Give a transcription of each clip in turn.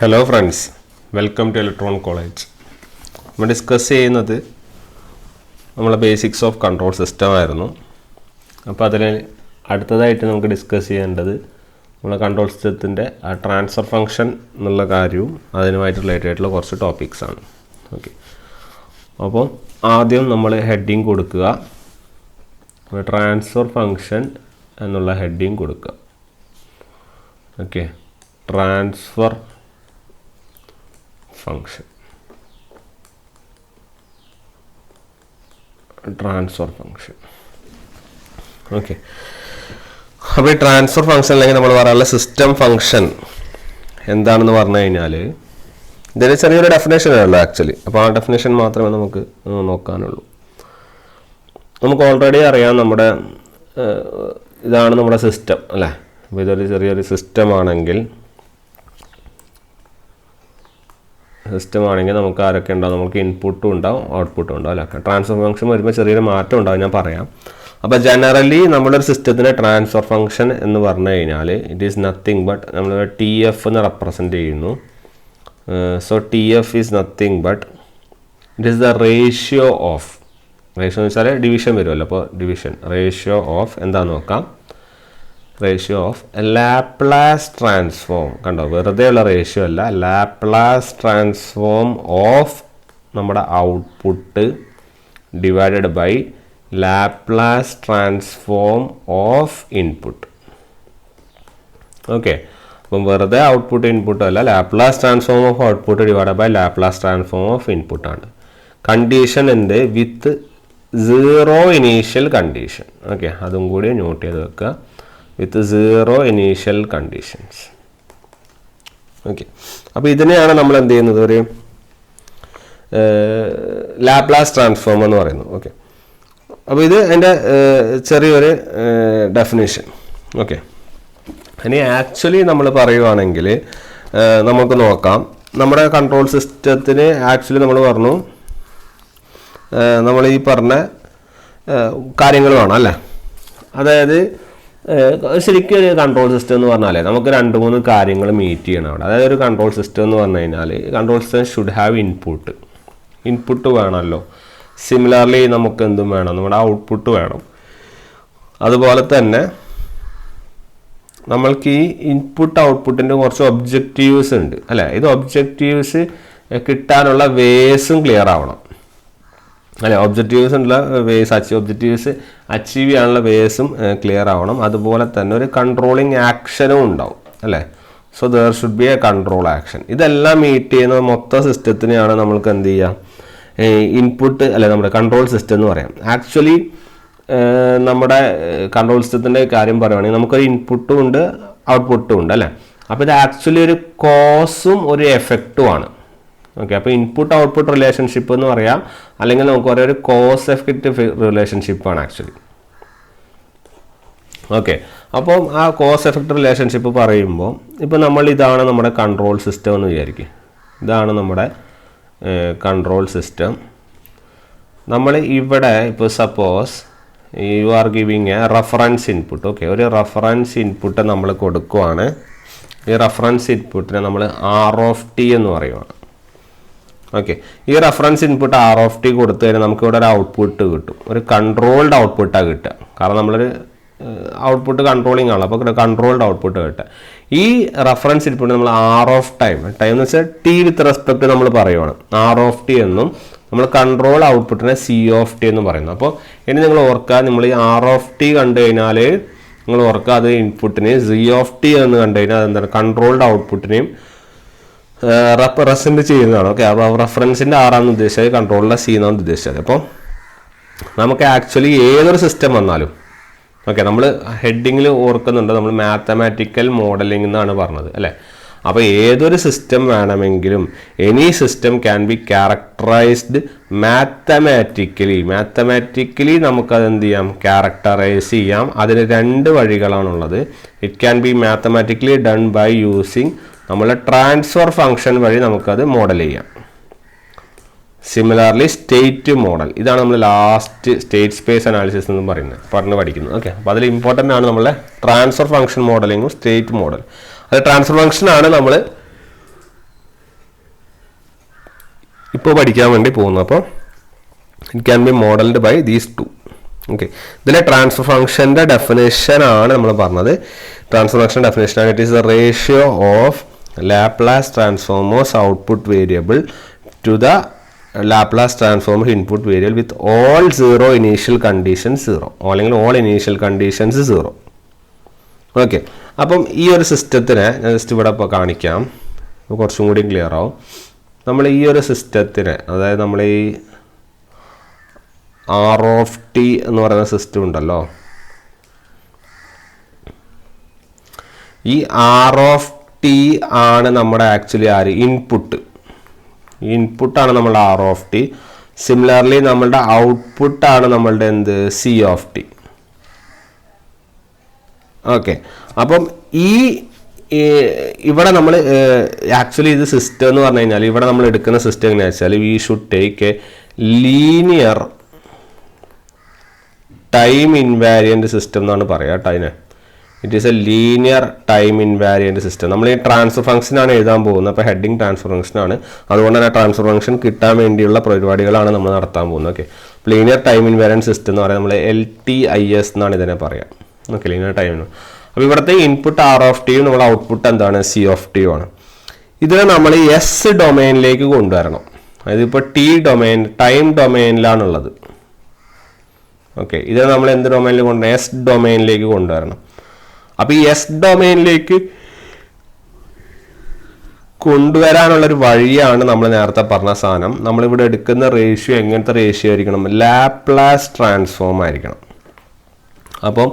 Hello friends, welcome to electron college. നമ്മൾ discuss ചെയ്യുന്നത് നമ്മളെ ബേസിക്സ് ഓഫ് കൺട്രോൾ സിസ്റ്റം ആയിരുന്നു. അപ്പോൾ അതിൽ അടുത്തതായിട്ട് നമുക്ക് ഡിസ്കസ് ചെയ്യേണ്ടത് നമ്മളെ കൺട്രോൾ സിസ്റ്റത്തിൻ്റെ ആ ട്രാൻസ്ഫർ ഫംഗ്ഷൻ എന്നുള്ള കാര്യവും അതിനുമായിട്ട് റിലേറ്റഡ് ആയിട്ടുള്ള കുറച്ച് ടോപ്പിക്സാണ്. ഓക്കെ, അപ്പോൾ ആദ്യം നമ്മൾ ഹെഡിങ് കൊടുക്കുക, ട്രാൻസ്ഫർ ഫംഗ്ഷൻ എന്നുള്ള ഹെഡിങ് കൊടുക്കുക. Okay, transfer function okay. അപ്പോൾ ഈ ട്രാൻസ്ഫർ ഫംഗ്ഷൻ അല്ലെങ്കിൽ നമ്മൾ പറയാനുള്ള സിസ്റ്റം ഫംഗ്ഷൻ എന്താണെന്ന് പറഞ്ഞു കഴിഞ്ഞാൽ ഇതിന് ചെറിയൊരു ഡെഫിനേഷൻ ഉള്ളൂ ആക്ച്വലി. അപ്പോൾ ആ ഡെഫിനേഷൻ മാത്രമേ നമുക്ക് നോക്കാനുള്ളൂ. നമുക്ക് ഓൾറെഡി അറിയാം നമ്മുടെ ഇതാണ് നമ്മുടെ സിസ്റ്റം അല്ലേ. അപ്പോൾ ഇതൊരു ചെറിയൊരു സിസ്റ്റമാണെങ്കിൽ നമുക്ക് ആരൊക്കെ ഉണ്ടാവും? നമുക്ക് ഇൻപുട്ടും ഉണ്ടാവും ഔട്ട്പുട്ടും ഉണ്ടാവും അല്ലേ. ട്രാൻസ്ഫർ ഫംഗ്ഷൻ വരുമ്പോൾ ചെറിയൊരു മാറ്റം ഉണ്ടാവും, ഞാൻ പറയാം. അപ്പോൾ ജനറലി നമ്മളൊരു സിസ്റ്റത്തിന് ട്രാൻസ്ഫർ ഫംഗ്ഷൻ എന്ന് പറഞ്ഞു കഴിഞ്ഞാൽ ഇറ്റ് ഈസ് നത്തിങ് ബട്ട് നമ്മൾ ടി എഫ് എന്ന് റെപ്രസെൻറ്റ് ചെയ്യുന്നു. So T F is nothing but it is the ratio of, ratio എന്ന് വെച്ചാൽ ഡിവിഷൻ വരുമല്ലോ. അപ്പോൾ ഡിവിഷൻ റേഷ്യോ ഓഫ് എന്താണെന്ന് നോക്കാം. റേഷ്യോ ഓഫ് ലാപ്ലാസ് ട്രാൻസ്ഫോം, കണ്ടോ, വെറുതെ ഉള്ള റേഷ്യോ അല്ല, ലാപ്ലാസ് ട്രാൻസ്ഫോം ഓഫ് നമ്മുടെ output divided by Laplace transform of input. Okay, അപ്പം വെറുതെ ഔട്ട്പുട്ട് ഇൻപുട്ടും അല്ല, Laplace transform of output divided by Laplace transform of ഇൻപുട്ടാണ്. കണ്ടീഷൻ എന്ത്? With zero initial condition. Okay, അതും കൂടി നോട്ട് ചെയ്ത് വെക്കുക. With zero initial conditions. Okay, അപ്പോൾ ഇതിനെയാണ് നമ്മൾ എന്ത് ചെയ്യുന്നത്? ഒരു ലാപ്ലാസ് ട്രാൻസ്ഫോം എന്ന് പറയുന്നത്. ഓക്കെ, അപ്പോൾ ഇത് എൻ്റെ ചെറിയൊരു ഡെഫിനേഷൻ. ഓക്കെ, ഇനി ആക്ച്വലി നമ്മൾ പറയുവാണെങ്കിൽ നമുക്ക് നോക്കാം. നമ്മുടെ കൺട്രോൾ സിസ്റ്റത്തിന് ആക്ച്വലി നമ്മൾ പറഞ്ഞു നമ്മൾ ഈ പറഞ്ഞ കാര്യങ്ങൾ വേണം അല്ലേ. അതായത് ശരിക്കും ഒരു കൺട്രോൾ സിസ്റ്റം എന്ന് പറഞ്ഞാൽ നമുക്ക് 2-3 കാര്യങ്ങൾ മീറ്റ് ചെയ്യണം അവിടെ. അതായത് ഒരു കൺട്രോൾ സിസ്റ്റം എന്ന് പറഞ്ഞു കഴിഞ്ഞാൽ control system should have input വേണമല്ലോ. സിമിലർലി നമുക്ക് എന്തും വേണം, നമ്മുടെ ഔട്ട്പുട്ട് വേണം. അതുപോലെ തന്നെ നമ്മൾക്ക് ഈ ഇൻപുട്ട് ഔട്ട്പുട്ടിൻ്റെ കുറച്ച് ഒബ്ജക്റ്റീവ്സ് ഉണ്ട് അല്ലേ. ഇത് ഒബ്ജക്റ്റീവ്സ് കിട്ടാനുള്ള വേസും ക്ലിയർ ആവണം അല്ലെ. ഒബ്ജക്റ്റീവ്സ് ഉള്ള ഒബ്ജക്റ്റീവ്സ് അച്ചീവ് ചെയ്യാനുള്ള വേസും ക്ലിയർ ആവണം. അതുപോലെ തന്നെ ഒരു കൺട്രോളിങ് ആക്ഷനും ഉണ്ടാവും അല്ലേ. So there should be A control action. ഇതെല്ലാം മീറ്റ് ചെയ്യുന്ന മൊത്തം സിസ്റ്റത്തിനെയാണ് നമ്മൾക്ക് എന്ത് ചെയ്യാം, ഇൻപുട്ട് അല്ലെ നമ്മുടെ കൺട്രോൾ സിസ്റ്റം എന്ന് പറയാം. ആക്ച്വലി നമ്മുടെ കൺട്രോൾ സിസ്റ്റത്തിൻ്റെ കാര്യം പറയുകയാണെങ്കിൽ നമുക്കൊരു ഇൻപുട്ടും ഉണ്ട് ഔട്ട്പുട്ടും ഉണ്ട് അല്ലേ. അപ്പോൾ ഇത് ആക്ച്വലി ഒരു കോസും ഒരു എഫക്റ്റുമാണ്. ഓക്കെ, അപ്പോൾ ഇൻപുട്ട് ഔട്ട്പുട്ട് റിലേഷൻഷിപ്പ് എന്ന് പറയാം, അല്ലെങ്കിൽ നമുക്ക് പറയാം ഒരു കോസ് എഫക്റ്റ് റിലേഷൻഷിപ്പാണ് ആക്ച്വലി. ഓക്കെ, അപ്പോൾ ആ കോസ് എഫക്റ്റ് റിലേഷൻഷിപ്പ് പറയുമ്പോൾ ഇപ്പോൾ ഇതാണ് നമ്മുടെ കൺട്രോൾ സിസ്റ്റം എന്ന് വിചാരിക്കും. ഇതാണ് നമ്മുടെ കൺട്രോൾ സിസ്റ്റം. നമ്മൾ ഇവിടെ ഇപ്പോൾ suppose you are giving A reference input. Okay, ഒരു റെഫറൻസ് ഇൻപുട്ട് നമ്മൾ കൊടുക്കുവാണ്. ഈ റെഫറൻസ് ഇൻപുട്ടിനെ നമ്മൾ R(t) എന്ന് പറയുവാണ്. ഓക്കെ, ഈ റെഫറൻസ് ഇൻപുട്ട് R(t) കൊടുത്തു കഴിഞ്ഞാൽ നമുക്ക് ഇവിടെ ഒരു ഔട്ട്പുട്ട് കിട്ടും. ഒരു കൺട്രോൾഡ് ഔട്ട്പുട്ടാണ് കിട്ടുക. കാരണം നമ്മളൊരു ഔട്ട്പുട്ട് കൺട്രോളിങ് ആണ്, അപ്പോൾ കൺട്രോൾഡ് ഔട്ട്പുട്ട് കിട്ടുക. ഈ റെഫറൻസ് ഇൻപുട്ട് നമ്മൾ ടൈം എന്ന് വെച്ചാൽ ടി വിത്ത് റെസ്പെക്ട് നമ്മൾ പറയുവാണ്. R(t) എന്നും നമ്മൾ കൺട്രോൾ ഔട്ട്പുട്ടിനെ C(t) എന്നും പറയുന്നു. അപ്പോൾ ഇനി നിങ്ങൾ ഓർക്കുക, നമ്മൾ ഈ R(t) കണ്ടു കഴിഞ്ഞാൽ നിങ്ങൾ ഓർക്കുക അത് ഇൻപുട്ടിനെ C(t) എന്ന് കണ്ടു കഴിഞ്ഞാൽ അതെന്താണ് കൺട്രോൾഡ് ഔട്ട്പുട്ടിനെയും റെപ്രസെൻറ്റ് ചെയ്യുന്നതാണ്. ഓക്കെ, അപ്പോൾ റെഫറൻസിൻ്റെ ആറാണെന്ന് ഉദ്ദേശിച്ചത്, കൺട്രോളിലെ C എന്നാണ് ഉദ്ദേശിച്ചത്. അപ്പോൾ നമുക്ക് ആക്ച്വലി ഏതൊരു സിസ്റ്റം വന്നാലും ഓക്കെ, നമ്മൾ ഹെഡിങ്ങിൽ ഓർക്കുന്നുണ്ട് നമ്മൾ മാത്തമാറ്റിക്കൽ മോഡലിംഗ് എന്നാണ് പറഞ്ഞത് അല്ലേ. അപ്പോൾ ഏതൊരു സിസ്റ്റം വേണമെങ്കിലും any system can be characterised mathematically നമുക്കത് എന്ത് ചെയ്യാം, ക്യാരക്ടറൈസ് ചെയ്യാം. അതിന് 2 വഴികളാണുള്ളത്. It can be mathematically done by using നമ്മളെ ട്രാൻസ്ഫർ ഫംഗ്ഷൻ വഴി നമുക്കത് മോഡൽ ചെയ്യാം. സിമിലർലി സ്റ്റേറ്റ് മോഡൽ, ഇതാണ് നമ്മൾ ലാസ്റ്റ് സ്റ്റേറ്റ് സ്പേസ് അനാലിസിസ് എന്ന് പഠിക്കുന്നത്. ഓക്കെ, അപ്പോൾ അതിൽ ഇമ്പോർട്ടൻ്റ് ആണ് നമ്മളെ ട്രാൻസ്ഫർ ഫംഗ്ഷൻ മോഡലിങ്ങും സ്റ്റേറ്റ് മോഡൽ. അത് ട്രാൻസ്ഫർ ഫംഗ്ഷൻ ആണ് നമ്മൾ ഇപ്പോൾ പഠിക്കാൻ വേണ്ടി പോകുന്നത്. അപ്പോൾ it can be modelled by these two. Okay, ഇതിലെ ട്രാൻസ്ഫർ ഫംഗ്ഷൻ്റെ ഡെഫിനേഷൻ ആണ് നമ്മൾ പറഞ്ഞത്. ട്രാൻസ്ഫർ ഫംഗ്ഷൻ ഡെഫിനേഷൻ ആണ് it is the ratio of Laplace transformers output variable to the Laplace transformer input variable with all zero initial conditions zero, അല്ലെങ്കിൽ all initial conditions zero. Okay, അപ്പം ഈ ഒരു സിസ്റ്റത്തിനെ ഞാൻ ജസ്റ്റ് ഇവിടെ ഇപ്പോൾ കാണിക്കാം, കുറച്ചും കൂടി ക്ലിയർ ആവും. നമ്മൾ ഈ ഒരു സിസ്റ്റത്തിന്, അതായത് നമ്മൾ ഈ R(t) എന്ന് പറയുന്ന സിസ്റ്റം ഉണ്ടല്ലോ, ഈ R(t) ആണ് നമ്മുടെ ആക്ച്വലി ആര് ഇൻപുട്ടാണ് നമ്മളുടെ R(t). സിമിലർലി നമ്മളുടെ ഔട്ട്പുട്ടാണ് നമ്മളുടെ എന്ത് C(t). ഓക്കെ, അപ്പം ഇവിടെ നമ്മൾ ആക്ച്വലി ഇത് സിസ്റ്റം എന്ന് പറഞ്ഞു കഴിഞ്ഞാൽ ഇവിടെ നമ്മൾ എടുക്കുന്ന സിസ്റ്റം എങ്ങനെയാണെന്ന് വെച്ചാൽ we should take A linear time invariant system എന്നാണ് പറയുക കേട്ടോ. It is A linear time invariant system. നമ്മൾ ഈ ട്രാൻസ്ഫർ ഫംഗ്ഷനാണ് എഴുതാൻ പോകുന്നത്. അപ്പോൾ ഹെഡിങ് ട്രാൻസ്ഫർ ഫംഗ്ഷനാണ്, അതുകൊണ്ട് തന്നെ ട്രാൻസ്ഫർ ഫംഗ്ഷൻ കിട്ടാൻ വേണ്ടിയുള്ള പരിപാടികളാണ് നമ്മൾ നടത്താൻ പോകുന്നത്. Okay, linear time invariant system എന്ന് പറയുന്നത് നമ്മൾ LTIS എന്നാണ് ഇതിനെ പറയുക. Okay, linear time. അപ്പോൾ ഇവിടുത്തെ ഇൻപുട്ട് R(t) നമ്മുടെ ഔട്ട്പുട്ട് എന്താണ് C(t) ആണ്. ഇതിനെ നമ്മൾ S ഡൊമൈനിലേക്ക് കൊണ്ടുവരണം. അതായത് ഇപ്പോൾ ടൈം ഡൊമൈനിലാണുള്ളത്. ഓക്കെ, ഇതിനെ നമ്മൾ എന്ത് ഡൊമൈനിൽ കൊണ്ടുവരണം? S ഡൊമൈനിലേക്ക് കൊണ്ടുവരണം. അപ്പോൾ ഈ S ഡൊമൈനിലേക്ക് കൊണ്ടുവരാനുള്ളൊരു വഴിയാണ് നമ്മൾ നേരത്തെ പറഞ്ഞ സാധനം. നമ്മളിവിടെ എടുക്കുന്ന റേഷ്യോ എങ്ങനത്തെ റേഷ്യോ ആയിരിക്കണം? ലാപ്ലാസ് ട്രാൻസ്ഫോം ആയിരിക്കണം. അപ്പം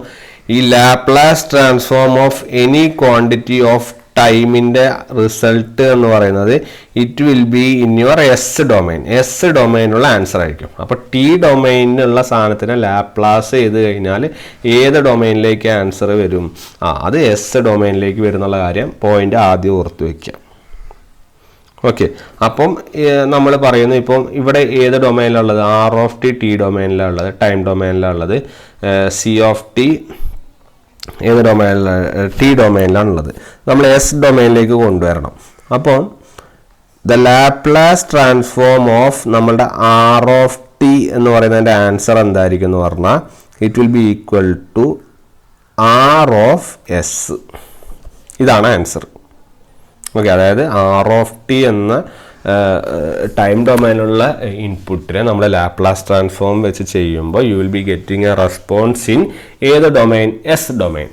ഈ Laplace transform of any quantity of ടൈമിൻ്റെ റിസൾട്ട് എന്ന് പറയുന്നത് it will be in your S ഡൊമൈനുള്ള ആൻസർ ആയിരിക്കും. അപ്പോൾ T ഡൊമൈനിലുള്ള സാധനത്തിന് ലാപ്ലാസ് ചെയ്ത് കഴിഞ്ഞാൽ ഏത് ഡൊമൈനിലേക്ക് ആൻസർ വരും? അത് എസ് ഡൊമൈനിലേക്ക് വരുന്നുള്ള കാര്യം പോയിന്റ് ആദ്യം ഓർത്ത് വയ്ക്കാം. ഓക്കെ, അപ്പം നമ്മൾ പറയുന്നു ഇപ്പം ഇവിടെ ഏത് ഡൊമൈനിലുള്ളത്? R(t) T ഡൊമൈനിലുള്ളത്, time ഡൊമൈനിലുള്ളത്. C(t) ഏത് ഡൊമൈനിലാണ്? T ഡൊമൈനിലാണുള്ളത്. നമ്മൾ S ഡൊമൈനിലേക്ക് കൊണ്ടുവരണം. അപ്പോൾ ദ ലാപ്ലാസ് ട്രാൻസ്ഫോം ഓഫ് നമ്മളുടെ R(t) എന്ന് പറയുന്നതിൻ്റെ ആൻസർ എന്തായിരിക്കും എന്ന് പറഞ്ഞാൽ it will be equal to R(s). ഇതാണ് ആൻസർ. ഓക്കെ, അതായത് R(t) എന്ന ടൈം ഡൊമൈനുള്ള ഇൻപുട്ടിനെ നമ്മൾ ലാപ്ലാസ് ട്രാൻസ്ഫോം വെച്ച് ചെയ്യുമ്പോൾ you will be getting A response in ഏത് ഡൊമൈൻ? S domain.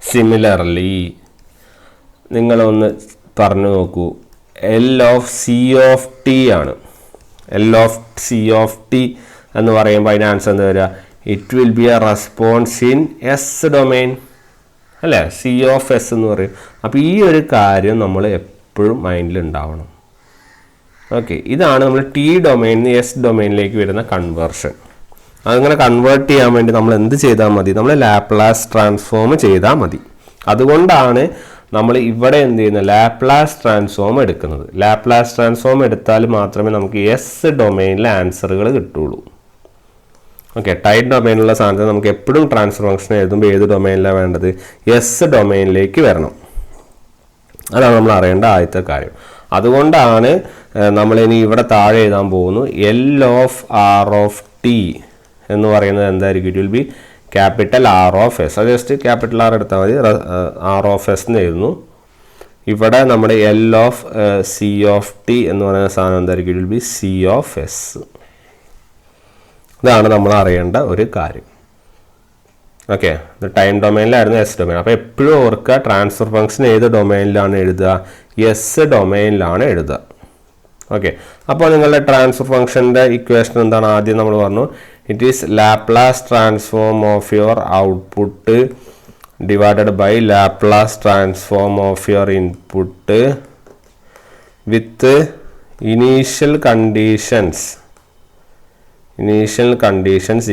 സിമിലർലി നിങ്ങളൊന്ന് പറഞ്ഞു നോക്കൂ, L(c)(t) ആണ്. L(c)(t) എന്ന് പറയുമ്പോൾ അതിന് ആൻസർ എന്താ വരിക? It will B A response in S domain അല്ലേ? C(s) എന്ന് പറയും. അപ്പോൾ ഈ ഒരു കാര്യം നമ്മൾ എപ്പോഴും മൈൻഡിൽ ഉണ്ടാവണം. ഓക്കെ, ഇതാണ് നമ്മൾ T ഡൊമൈനിൽ നിന്ന് S ഡൊമൈനിലേക്ക് വരുന്ന കൺവേർഷൻ. അതങ്ങനെ കൺവേർട്ട് ചെയ്യാൻ വേണ്ടി നമ്മൾ എന്ത് ചെയ്താൽ മതി? നമ്മൾ ലാപ്ലാസ് ട്രാൻസ്ഫോം ചെയ്താൽ മതി. അതുകൊണ്ടാണ് നമ്മൾ ഇവിടെ എന്ത് ചെയ്യുന്നത്? ലാപ്ലാസ് ട്രാൻസ്ഫോം എടുക്കുന്നത്. ലാപ്ലാസ് ട്രാൻസ്ഫോം എടുത്താൽ മാത്രമേ നമുക്ക് S ഡൊമൈനിലെ ആൻസറുകൾ കിട്ടുള്ളൂ. ഓക്കെ, ടൈം ഡൊമൈനിലുള്ള സാധനത്തിന് നമുക്ക് എപ്പോഴും ട്രാൻസ്ഫർ ഫംഗ്ഷൻ എഴുതുമ്പോൾ ഏത് ഡൊമൈനിലാണ് വേണ്ടത്? S ഡൊമൈനിലേക്ക് വരണം. അതാണ് നമ്മൾ അറിയേണ്ട ആദ്യത്തെ കാര്യം. അതുകൊണ്ടാണ് നമ്മളിനി ഇവിടെ താഴെ എഴുതാൻ പോകുന്നു L(r)(t) എന്ന് പറയുന്നത് എന്തായിരിക്കും? It will B capital R(s). അത് ജസ്റ്റ് ക്യാപിറ്റൽ R എടുത്താൽ മതി. R(s) എന്ന് എഴുതുന്നു. ഇവിടെ നമ്മുടെ L(c)(t) എന്ന് പറയുന്ന സാധനം എന്തായിരിക്കും? It will B C(s). ഇതാണ് നമ്മൾ അറിയേണ്ട ഒരു കാര്യം. ഓക്കെ, ഇത് ടൈം ഡൊമൈനിലായിരുന്നു S ഡൊമൈൻ. അപ്പോൾ എപ്പോഴും ഓർക്കുക, ട്രാൻസ്ഫർ ഫംഗ്ഷൻ ഏത് ഡൊമൈനിലാണ് എഴുതുക? S ഡൊമൈനിലാണ് എഴുതുക. ഓക്കെ, അപ്പോൾ നിങ്ങളുടെ ട്രാൻസ്ഫർ ഫംഗ്ഷൻ്റെ ഇക്വേഷൻ എന്താണ്? ആദ്യം നമ്മൾ പറഞ്ഞു it is Laplace transform of your output divided by Laplace transform of your input with initial conditions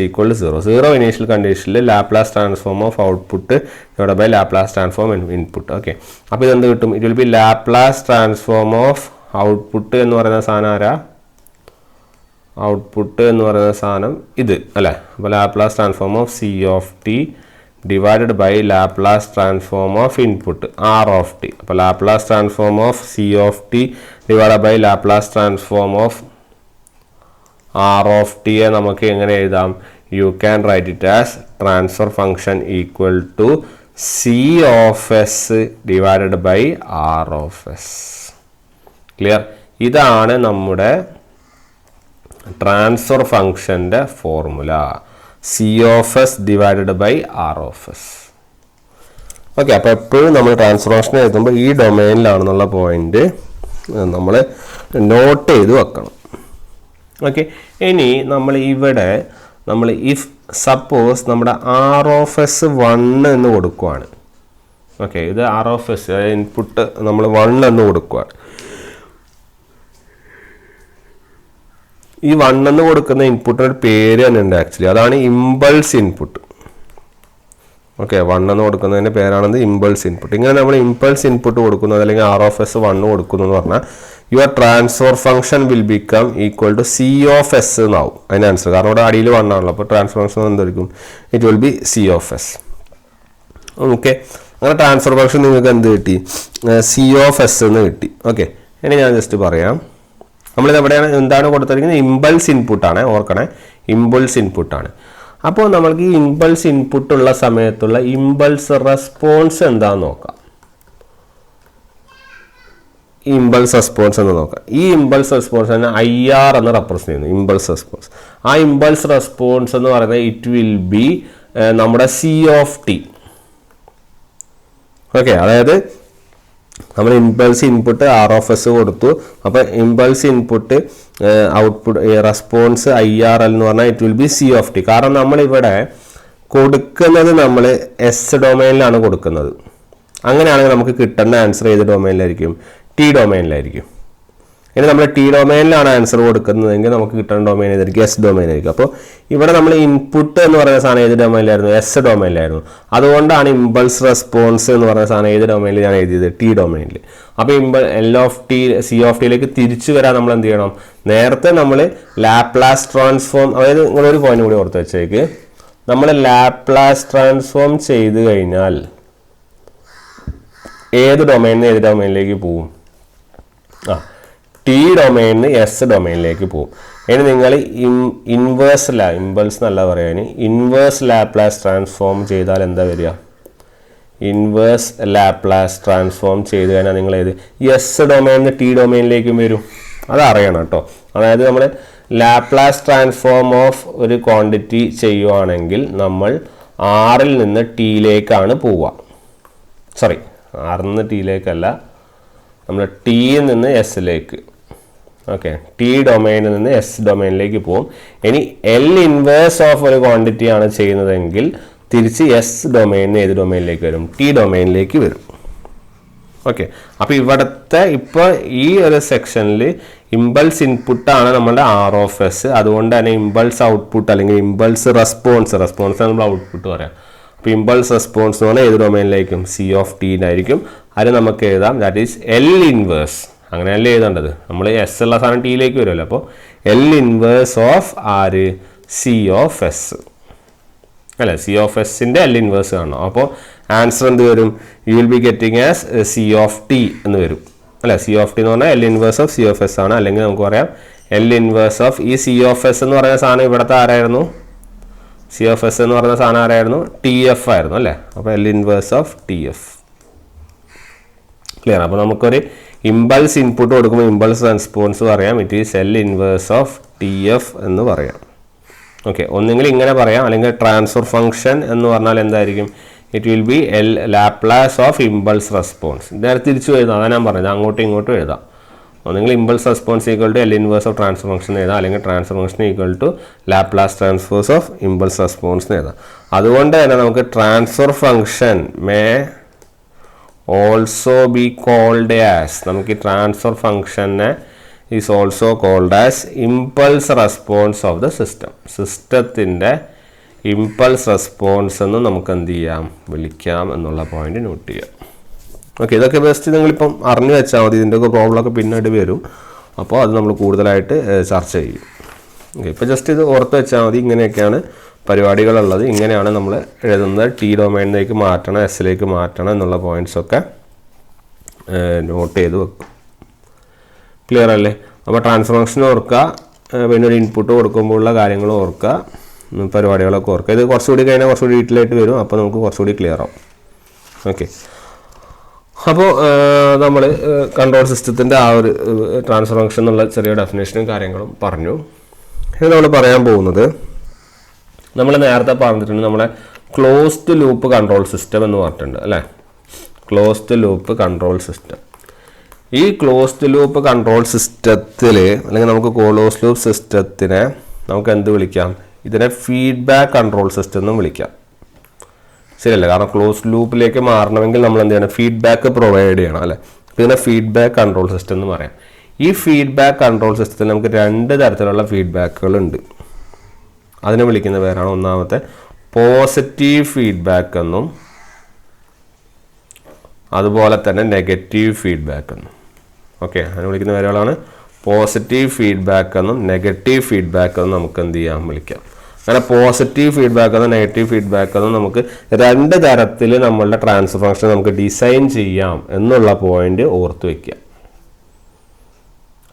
equal to 0 initial കണ്ടീഷനിൽ Laplace transform of output divided by Laplace transform input. Okay, അപ്പോൾ ഇതെന്ത് കിട്ടും? It will be Laplace transform of output എന്ന് പറയുന്ന സാധനം ആരാ? Output എന്ന് പറയുന്ന സാധനം ഇത് അല്ലേ? അപ്പോൾ Laplace transform of C(t) divided by Laplace transform of input R of t. അപ്പോൾ Laplace transform of C of t divided by Laplace transform of R of t നമുക്ക് എങ്ങനെ എഴുതാം? You can write it as transfer function equal to C of S divided by R of S. Clear? ഇതാണ് നമ്മുടെ transfer ഫംഗ്ഷൻ്റെ formula. C of S divided by R of S. Okay, അപ്പോൾ എപ്പോഴും നമ്മൾ transfer function എഴുതുമ്പോൾ ഈ ഡൊമൈനിലാണെന്നുള്ള point നമ്മൾ not ചെയ്ത് വെക്കണം. ഓക്കെ, ഇനി നമ്മൾ ഇവിടെ ഇഫ് സപ്പോസ് നമ്മുടെ R of S 1 എന്ന് കൊടുക്കുവാണ്. ഓക്കെ, ഇത് R of S ഇൻപുട്ട് നമ്മൾ 1 എന്ന് കൊടുക്കുവാണ്. ഈ 1 എന്ന് കൊടുക്കുന്ന ഇൻപുട്ടിന് ഒരു പേര് തന്നെ ഉണ്ട് ആക്ച്വലി, അതാണ് ഇമ്പൾസ് ഇൻപുട്ട്. ഓക്കെ, 1 എന്ന് കൊടുക്കുന്നതിൻ്റെ പേരാണെന്ന് ഇമ്പൾസ് ഇൻപുട്ട്. ഇങ്ങനെ നമ്മൾ ഇമ്പൾസ് ഇൻപുട്ട് കൊടുക്കുന്നത് അല്ലെങ്കിൽ R of S 1 കൊടുക്കുന്നു എന്ന് പറഞ്ഞാൽ your transfer function will become equal to C of S എന്നാവും അതിന് ആൻസർ. കാരണം ഇവിടെ അടിയിൽ 1 ആണല്ലോ, അപ്പോൾ ട്രാൻസ്ഫർ ഫംഗ്ഷൻ എന്തായിരിക്കും? It will B C of S. Okay, അങ്ങനെ ട്രാൻസ്ഫർ ഫംഗ്ഷൻ നിങ്ങൾക്ക് എന്ത് കിട്ടി? C of S എന്ന് കിട്ടി. ഓക്കെ, ഇനി ഞാൻ ജസ്റ്റ് പറയാം. നമ്മളിത് എവിടെയാണ് എന്താണ് കൊടുത്തിരിക്കുന്നത്? ഇമ്പൾസ് ഇൻപുട്ടാണ്, ഓർക്കണേ, ഇമ്പൾസ് ഇൻപുട്ടാണ്. അപ്പോൾ നമ്മൾക്ക് ഈ ഇമ്പൾസ് ഇൻപുട്ട് ഉള്ള സമയത്തുള്ള ഇമ്പൾസ് റെസ്പോൺസ് എന്താണെന്ന് നോക്കാം. ഈ ഇമ്പൾസ് റെസ്പോൺസ് എന്ന് നോക്കാം. ഈ ഇമ്പൾസ് റെസ്പോൺസ് തന്നെ IR എന്ന് റെപ്രസെന്റ് ചെയ്യുന്നു, ഇമ്പൾസ് റെസ്പോൺസ്. ആ ഇമ്പൾസ് റെസ്പോൺസ് എന്ന് പറയുന്നത് ഇറ്റ് വിൽ ബി നമ്മുടെ C of t. ഓക്കെ, അതായത് നമ്മൾ impulse input R of S കൊടുത്തു. അപ്പോൾ impulse input output response IRL എന്ന് പറഞ്ഞാൽ it will B C of t. കാരണം നമ്മളിവിടെ കൊടുക്കുന്നത് നമ്മൾ S ഡൊമൈനിലാണ് കൊടുക്കുന്നത്. അങ്ങനെയാണെങ്കിൽ നമുക്ക് കിട്ടേണ്ട ആൻസർ ഏത് ഡൊമൈനിലായിരിക്കും? T ഡൊമൈനിലായിരിക്കും. ഇനി നമ്മൾ T ഡൊമൈനിലാണ് ആൻസർ കൊടുക്കുന്നതെങ്കിൽ നമുക്ക് കിട്ടുന്ന ഡൊമൈൻ ഏതായിരിക്കും? S ഡൊമൈനായിരിക്കും. അപ്പോൾ ഇവിടെ നമ്മൾ ഇൻപുട്ട് എന്ന് പറയുന്ന സാധനം ഏത് ഡൊമൈനിലായിരുന്നു? S ഡൊമൈനിലായിരുന്നു. അതുകൊണ്ടാണ് ഇമ്പൾസ് റെസ്പോൺസ് എന്ന് പറയുന്ന സാധനം ഏത് ഡൊമൈനിൽ ഞാൻ എഴുതിയത്? T ഡൊമൈനിൽ. അപ്പോൾ L of t C of tയിലേക്ക് തിരിച്ചു വരാൻ നമ്മൾ എന്ത് ചെയ്യണം? നേരത്തെ നമ്മൾ ലാപ്ലാസ് ട്രാൻസ്ഫോം, അതായത് നിങ്ങളൊരു പോയിന്റ് കൂടി ഓർത്ത് വെച്ചേക്ക്, നമ്മൾ ലാപ്ലാസ് ട്രാൻസ്ഫോം ചെയ്ത് കഴിഞ്ഞാൽ ഏത് ഡൊമൈനിൽ ഏത് ഡൊമൈനിലേക്ക് പോവും? T ഡൊമൈനിന് S ഡൊമൈനിലേക്ക് പോകും. ഇനി നിങ്ങൾ ഇൻവേഴ്സ് ഇമ്പൾസ് എന്നല്ല പറയാൻ, ഇൻവേഴ്സ് ലാപ്ലാസ് ട്രാൻസ്ഫോം ചെയ്താൽ എന്താ വരിക? ഇൻവേഴ്സ് ലാപ്ലാസ് ട്രാൻസ്ഫോം ചെയ്ത് കഴിഞ്ഞാൽ നിങ്ങൾ ഏത് S ഡൊമൈനിന് T ഡൊമൈനിലേക്കും വരും. അതറിയണം കേട്ടോ. അതായത് നമ്മൾ ലാപ്ലാസ് ട്രാൻസ്ഫോം ഓഫ് ഒരു ക്വാണ്ടിറ്റി ചെയ്യുവാണെങ്കിൽ നമ്മൾ R-ൽ നിന്ന് T-യിലേക്കാണ് പോവുക. സോറി, R-ൽ നിന്ന് T-യിലേക്കല്ല, നമ്മൾ T-യിൽ നിന്ന് S-ലേക്ക്. ഓക്കെ, T ഡൊമൈനിൽ നിന്ന് S ഡൊമൈനിലേക്ക് പോകും. ഇനി L ഇൻവേഴ്സ് ഓഫ് ഒരു ക്വാണ്ടിറ്റി ആണ് ചെയ്യുന്നതെങ്കിൽ തിരിച്ച് S ഡൊമൈനിന് ഏത് ഡൊമൈനിലേക്ക് വരും? T ഡൊമൈനിലേക്ക് വരും. ഓക്കെ, അപ്പോൾ ഇവിടുത്തെ ഇപ്പോൾ ഈ ഒരു സെക്ഷനിൽ ഇമ്പൾസ് ഇൻപുട്ടാണ് നമ്മളുടെ R of S. അതുകൊണ്ട് തന്നെ ഇമ്പൾസ് ഔട്ട്പുട്ട് അല്ലെങ്കിൽ ഇമ്പൾസ് റെസ്പോൺസ് നമ്മൾ ഔട്ട്പുട്ട് പറയാം. അപ്പോൾ ഇമ്പൾസ് റെസ്പോൺസ് എന്ന് പറഞ്ഞാൽ ഏത് ഡൊമൈനിലേക്കും? C of t ആയിരിക്കും. അത് നമുക്ക് എഴുതാം, ദാറ്റ് ഈസ് L ഇൻവേഴ്സ്. അങ്ങനെയല്ലേ എഴുതേണ്ടത്? നമ്മൾ S ഉള്ള സാധനം Tയിലേക്ക് വരുമല്ലോ. അപ്പോൾ L ഇൻവേഴ്സ് ഓഫ് ആര്? C of S അല്ലേ? C of Sൻ്റെ L ഇൻവേഴ്സ് കാണണം. അപ്പോൾ ആൻസർ എന്ത് വരും? You will be getting as C of t എന്ന് വരും അല്ലേ? C of t എന്ന് പറഞ്ഞാൽ L inverse of C of S ആണ്. അല്ലെങ്കിൽ നമുക്ക് പറയാം L ഇൻവേഴ്സ് ഓഫ് ഈ C of S എന്ന് പറയുന്ന സാധനം ഇവിടുത്തെ ആരായിരുന്നു? C of S എന്ന് പറയുന്ന സാധനം ആരായിരുന്നു? TF ആയിരുന്നു അല്ലേ? അപ്പോൾ L inverse of TF. Clear? അപ്പോൾ നമുക്കൊരു ഇമ്പൾസ് ഇൻപുട്ട് കൊടുക്കുമ്പോൾ ഇമ്പൾസ് റെസ്പോൺസ് പറയാം, it is L inverse of TF എന്ന് പറയാം. ഓക്കെ, ഒന്നെങ്കിൽ ഇങ്ങനെ പറയാം, അല്ലെങ്കിൽ ട്രാൻസ്ഫർ ഫംഗ്ഷൻ എന്ന് പറഞ്ഞാൽ എന്തായിരിക്കും? It will B L Laplace of impulse response. നേരെ തിരിച്ചു എഴുതാം, അതാണ് ഞാൻ പറഞ്ഞത്, അങ്ങോട്ടും ഇങ്ങോട്ടും എഴുതാം. ഒന്നെങ്കിൽ impulse response equal to L inverse of transfer function എഴുതാം, അല്ലെങ്കിൽ transfer function equal to Laplace transfers of impulse response എഴുതാം. അതുകൊണ്ട് തന്നെ നമുക്ക് transfer function may also be called as, നമുക്ക് ഈ ട്രാൻസ്ഫർ ഫംഗ്ഷനെ is also called as impulse response of the system. സിസ്റ്റത്തിൻ്റെ ഇമ്പൾസ് റെസ്പോൺസ് എന്ന് നമുക്ക് എന്ത് ചെയ്യാം? വിളിക്കാം എന്നുള്ള പോയിന്റ് നോട്ട് ചെയ്യാം. ഓക്കെ, ഇതൊക്കെ ബെസ്റ്റ് നിങ്ങളിപ്പം അറിഞ്ഞു വെച്ചാൽ മതി. ഇതിൻ്റെയൊക്കെ പ്രോബ്ലമൊക്കെ പിന്നീട് വരും, അപ്പോൾ അത് നമ്മൾ കൂടുതലായിട്ട് ചർച്ച ചെയ്യും. ഓക്കെ, ഇപ്പോൾ ജസ്റ്റ് ഇത് ഓർത്ത് വെച്ചാൽ മതി. ഇങ്ങനെയൊക്കെയാണ് പരിപാടികളുള്ളത്. ഇങ്ങനെയാണ് നമ്മൾ എഴുതുന്നത്. ടി ഡൊമൈനിലേക്ക് മാറ്റണം, എസ്സിലേക്ക് മാറ്റണം എന്നുള്ള പോയിൻറ്റ്സൊക്കെ നോട്ട് ചെയ്ത് വെക്കും. ക്ലിയർ അല്ലേ? അപ്പോൾ ട്രാൻസ്ഫർ ഫംഗ്ഷൻ ഓർക്കുക, പിന്നെ ഒരു ഇൻപുട്ട് കൊടുക്കുമ്പോഴുള്ള കാര്യങ്ങൾ ഓർക്കുക, പരിപാടികളൊക്കെ ഓർക്കുക. ഇത് കുറച്ചുകൂടി കഴിഞ്ഞാൽ കുറച്ചുകൂടി ഡീറ്റെയിലായിട്ട് വരും. അപ്പോൾ നമുക്ക് കുറച്ചുകൂടി ക്ലിയർ ആവും. ഓക്കെ, അപ്പോൾ നമ്മൾ കൺട്രോൾ സിസ്റ്റത്തിൻ്റെ ആ ഒരു ട്രാൻസ്ഫർ ഫംഗ്ഷൻ എന്നുള്ള ചെറിയ ഡെഫിനേഷനും കാര്യങ്ങളും പറഞ്ഞു. ഇത് നമ്മൾ പറയാൻ പോകുന്നത്, നമ്മൾ നേരത്തെ പറഞ്ഞിട്ടുണ്ട് നമ്മളെ ക്ലോസ്ഡ് ലൂപ്പ് കൺട്രോൾ സിസ്റ്റം എന്ന് പറഞ്ഞിട്ടുണ്ട് അല്ലേ? Closed loop control system. ഈ ക്ലോസ്ഡ് ലൂപ്പ് കൺട്രോൾ സിസ്റ്റത്തിൽ അല്ലെങ്കിൽ നമുക്ക് ക്ലോസ്ഡ് ലൂപ്പ് സിസ്റ്റത്തിനെ നമുക്ക് എന്ത് വിളിക്കാം? ഇതിനെ ഫീഡ്ബാക്ക് കൺട്രോൾ സിസ്റ്റം എന്നും വിളിക്കാം. ശരിയല്ലേ? കാരണം ക്ലോസ്ഡ് ലൂപ്പിലേക്ക് മാറണമെങ്കിൽ നമ്മൾ എന്ത് ചെയ്യണം? ഫീഡ്ബാക്ക് പ്രൊവൈഡ് ചെയ്യണം അല്ലേ? ഇതിനെ ഫീഡ്ബാക്ക് കൺട്രോൾ സിസ്റ്റം എന്ന് പറയാം. ഈ ഫീഡ്ബാക്ക് കൺട്രോൾ സിസ്റ്റത്തിൽ നമുക്ക് 2 തരത്തിലുള്ള ഫീഡ്ബാക്കുകളുണ്ട്. അതിനെ വിളിക്കുന്ന പേരാണ് ഒന്നാമത്തെ പോസിറ്റീവ് ഫീഡ്ബാക്ക് എന്നും അതുപോലെ തന്നെ നെഗറ്റീവ് ഫീഡ്ബാക്ക് എന്നും. ഓക്കെ, അതിനെ വിളിക്കുന്ന പേരുകളാണ് പോസിറ്റീവ് ഫീഡ്ബാക്ക് എന്നും നെഗറ്റീവ് ഫീഡ്ബാക്ക് എന്നും നമുക്ക് എന്ത് ചെയ്യാം? വിളിക്കാം. അങ്ങനെ പോസിറ്റീവ് ഫീഡ്ബാക്ക് എന്നും നെഗറ്റീവ് ഫീഡ്ബാക്ക് എന്നും നമുക്ക് 2 തരത്തിൽ നമ്മളുടെ ട്രാൻസ്ഫർ ഫംഗ്ഷൻ നമുക്ക് ഡിസൈൻ ചെയ്യാം എന്നുള്ള പോയിന്റ് ഓർത്ത് വയ്ക്കുക.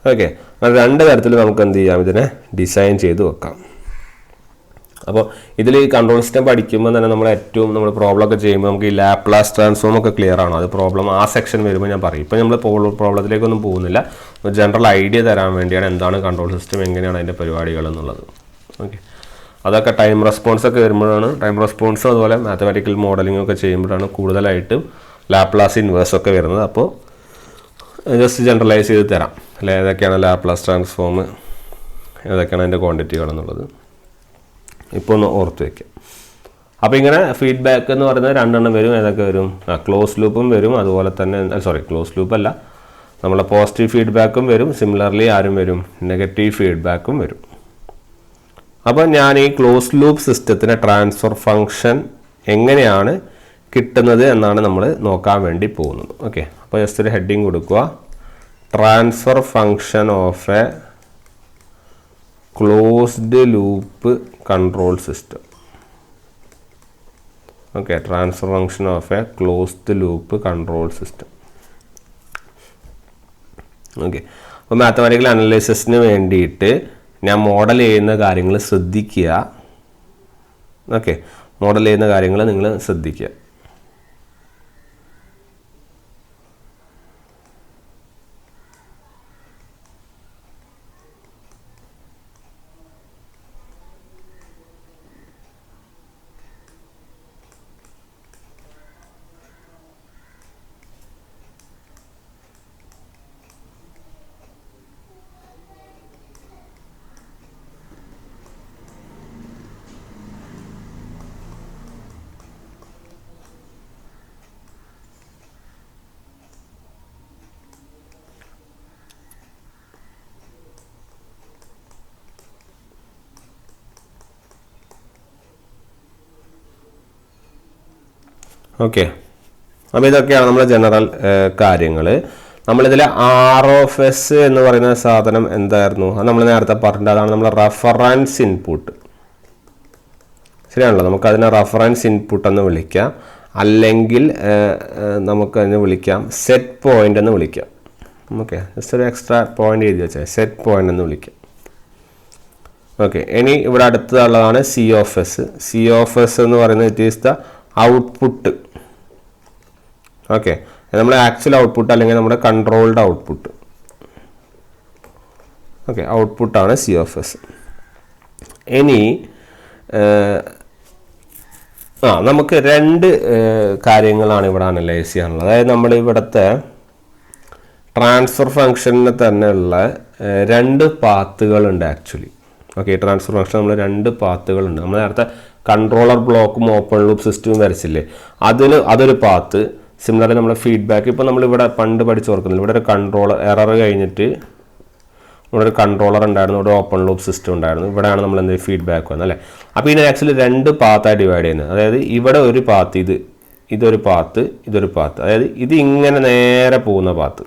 ഓക്കെ, അങ്ങനെ 2 തരത്തിൽ നമുക്ക് എന്ത് ചെയ്യാം? ഇതിനെ ഡിസൈൻ ചെയ്ത് വെക്കാം. അപ്പോൾ ഇതിൽ ഈ കൺട്രോൾ സിസ്റ്റം പഠിക്കുമ്പോൾ തന്നെ നമ്മൾ പ്രോബ്ലം ഒക്കെ ചെയ്യുമ്പോൾ നമുക്ക് ഈ ലാപ്ലാസ് ട്രാൻസ്ഫോം ഒക്കെ ക്ലിയർ ആണോ? അത് പ്രോബ്ലം ആ സെക്ഷൻ വരുമ്പോൾ ഞാൻ പറയും. ഇപ്പോൾ നമ്മൾ പ്രോബ്ലത്തിലേക്കൊന്നും പോകുന്നില്ല. ജനറൽ ഐഡിയ തരാൻ വേണ്ടിയാണ് എന്താണ് കൺട്രോൾ സിസ്റ്റം, എങ്ങനെയാണ് അതിൻ്റെ പരിപാടികൾ എന്നുള്ളത്. ഓക്കെ, അതൊക്കെ ടൈം റെസ്പോൺസ് ഒക്കെ വരുമ്പോഴാണ്, ടൈം റെസ്പോൺസും അതുപോലെ മാത്തമാറ്റിക്കൽ മോഡലിംഗ് ഒക്കെ ചെയ്യുമ്പോഴാണ് കൂടുതലായിട്ടും ലാപ്ലാസ് ഇൻവേഴ്സ് ഒക്കെ വരുന്നത്. അപ്പോൾ ജസ്റ്റ് ജനറലൈസ് ചെയ്ത് തരാം അല്ലെ, ഏതൊക്കെയാണ് ലാപ്ലാസ് ട്രാൻസ്ഫോം, ഏതൊക്കെയാണ് അതിൻ്റെ ക്വാണ്ടിറ്റികൾ എന്നുള്ളത് ഇപ്പോൾ ഒന്ന് ഓർത്ത് വയ്ക്കാം. അപ്പോൾ ഇങ്ങനെ ഫീഡ്ബാക്ക് എന്ന് പറയുന്നത് 2 എണ്ണം വരും. ഏതൊക്കെ വരും? ക്ലോസ് ലൂപ്പും വരും, അതുപോലെ തന്നെ ക്ലോസ് ലൂപ്പ് അല്ല, നമ്മളെ പോസിറ്റീവ് ഫീഡ്ബാക്കും വരും. സിമിലർലി ആരും വരും? നെഗറ്റീവ് ഫീഡ്ബാക്കും വരും. അപ്പോൾ ഞാൻ ഈ ക്ലോസ് ലൂപ്പ് സിസ്റ്റത്തിന് ട്രാൻസ്ഫർ ഫംഗ്ഷൻ എങ്ങനെയാണ് കിട്ടുന്നത് എന്നാണ് നമ്മൾ നോക്കാൻ വേണ്ടി പോകുന്നത്. ഓക്കെ, അപ്പോൾ ജസ്റ്റ് ഒരു ഹെഡിങ് കൊടുക്കുക, transfer function of A closed loop control system. Okay, transfer function of A closed loop control system. Okay, അപ്പോൾ മാത്തമാറ്റിക്കൽ അനലൈസിസിന് വേണ്ടിയിട്ട് ഞാൻ മോഡൽ ചെയ്യുന്ന കാര്യങ്ങൾ ശ്രദ്ധിക്കുക. ഓക്കെ, മോഡൽ ചെയ്യുന്ന കാര്യങ്ങൾ നിങ്ങൾ ശ്രദ്ധിക്കുക. ഓക്കെ, അപ്പോൾ ഇതൊക്കെയാണ് നമ്മുടെ ജനറൽ കാര്യങ്ങൾ. നമ്മളിതിൽ ROS എന്ന് പറയുന്ന സാധനം എന്തായിരുന്നു? അത് നമ്മൾ നേരത്തെ പറഞ്ഞിട്ട് അതാണ് നമ്മളെ റെഫറൻസ് ഇൻപുട്ട്. ശരിയാണല്ലോ? നമുക്കതിനെ റെഫറൻസ് ഇൻപുട്ട് എന്ന് വിളിക്കാം, അല്ലെങ്കിൽ നമുക്കതിനെ വിളിക്കാം സെറ്റ് പോയിന്റ് എന്ന് വിളിക്കാം. ഓക്കെ, ജസ്റ്റ് ഒരു എക്സ്ട്രാ പോയിന്റ് എഴുതി വെച്ചാൽ സെറ്റ് പോയിന്റ് എന്ന് വിളിക്കാം. ഓക്കെ, ഇനി ഇവിടെ അടുത്തുള്ളതാണ് COS എന്ന് പറയുന്നത് it is the output. Okay, നമ്മുടെ ആക്ച്വൽ ഔട്ട്പുട്ട് അല്ലെങ്കിൽ നമ്മുടെ കൺട്രോൾഡ് ഔട്ട്പുട്ട്. ഓക്കെ, ഔട്ട്പുട്ടാണ് COS. ഇനി നമുക്ക് 2 കാര്യങ്ങളാണ് ഇവിടെ അനലൈസ് ചെയ്യാനുള്ളത്. അതായത് നമ്മൾ ഇവിടുത്തെ ട്രാൻസ്ഫർ ഫംഗ്ഷനിൽ തന്നെയുള്ള 2 പാത്തുകളുണ്ട് ആക്ച്വലി. ഓക്കെ, ട്രാൻസ്ഫർ ഫംഗ്ഷൻ നമ്മൾ 2 പാത്തുകളുണ്ട്. നമ്മൾ നേരത്തെ കൺട്രോളർ ബ്ലോക്കും ഓപ്പൺ ലൂപ്പ് സിസ്റ്റവും വരച്ചില്ലേ, അതൊരു പാത്ത്. സിമിലർലി നമ്മൾ ഫീഡ്ബാക്ക്, ഇപ്പോൾ നമ്മളിവിടെ പണ്ട് പഠിച്ച് ഓർക്കുന്നില്ല, ഇവിടെ ഒരു കൺട്രോളർ എറർ കഴിഞ്ഞിട്ട് ഇവിടെ ഒരു കൺട്രോളർ ഉണ്ടായിരുന്നു, ഇവിടെ ഓപ്പൺ ലൂപ്പ് സിസ്റ്റം ഉണ്ടായിരുന്നു, ഇവിടെയാണ് നമ്മൾ എന്ത് ഫീഡ്ബാക്ക് വന്നത് അല്ലേ. അപ്പോൾ ഇതിനെ ആക്ച്വലി 2 പാത്തായി ഡിവൈഡ് ചെയ്യുന്നത്. അതായത് ഇവിടെ ഒരു പാത്ത്, ഇതൊരു പാത്ത്, ഇതൊരു പാത്ത്. അതായത് ഇത് ഇങ്ങനെ നേരെ പോകുന്ന പാത്ത്,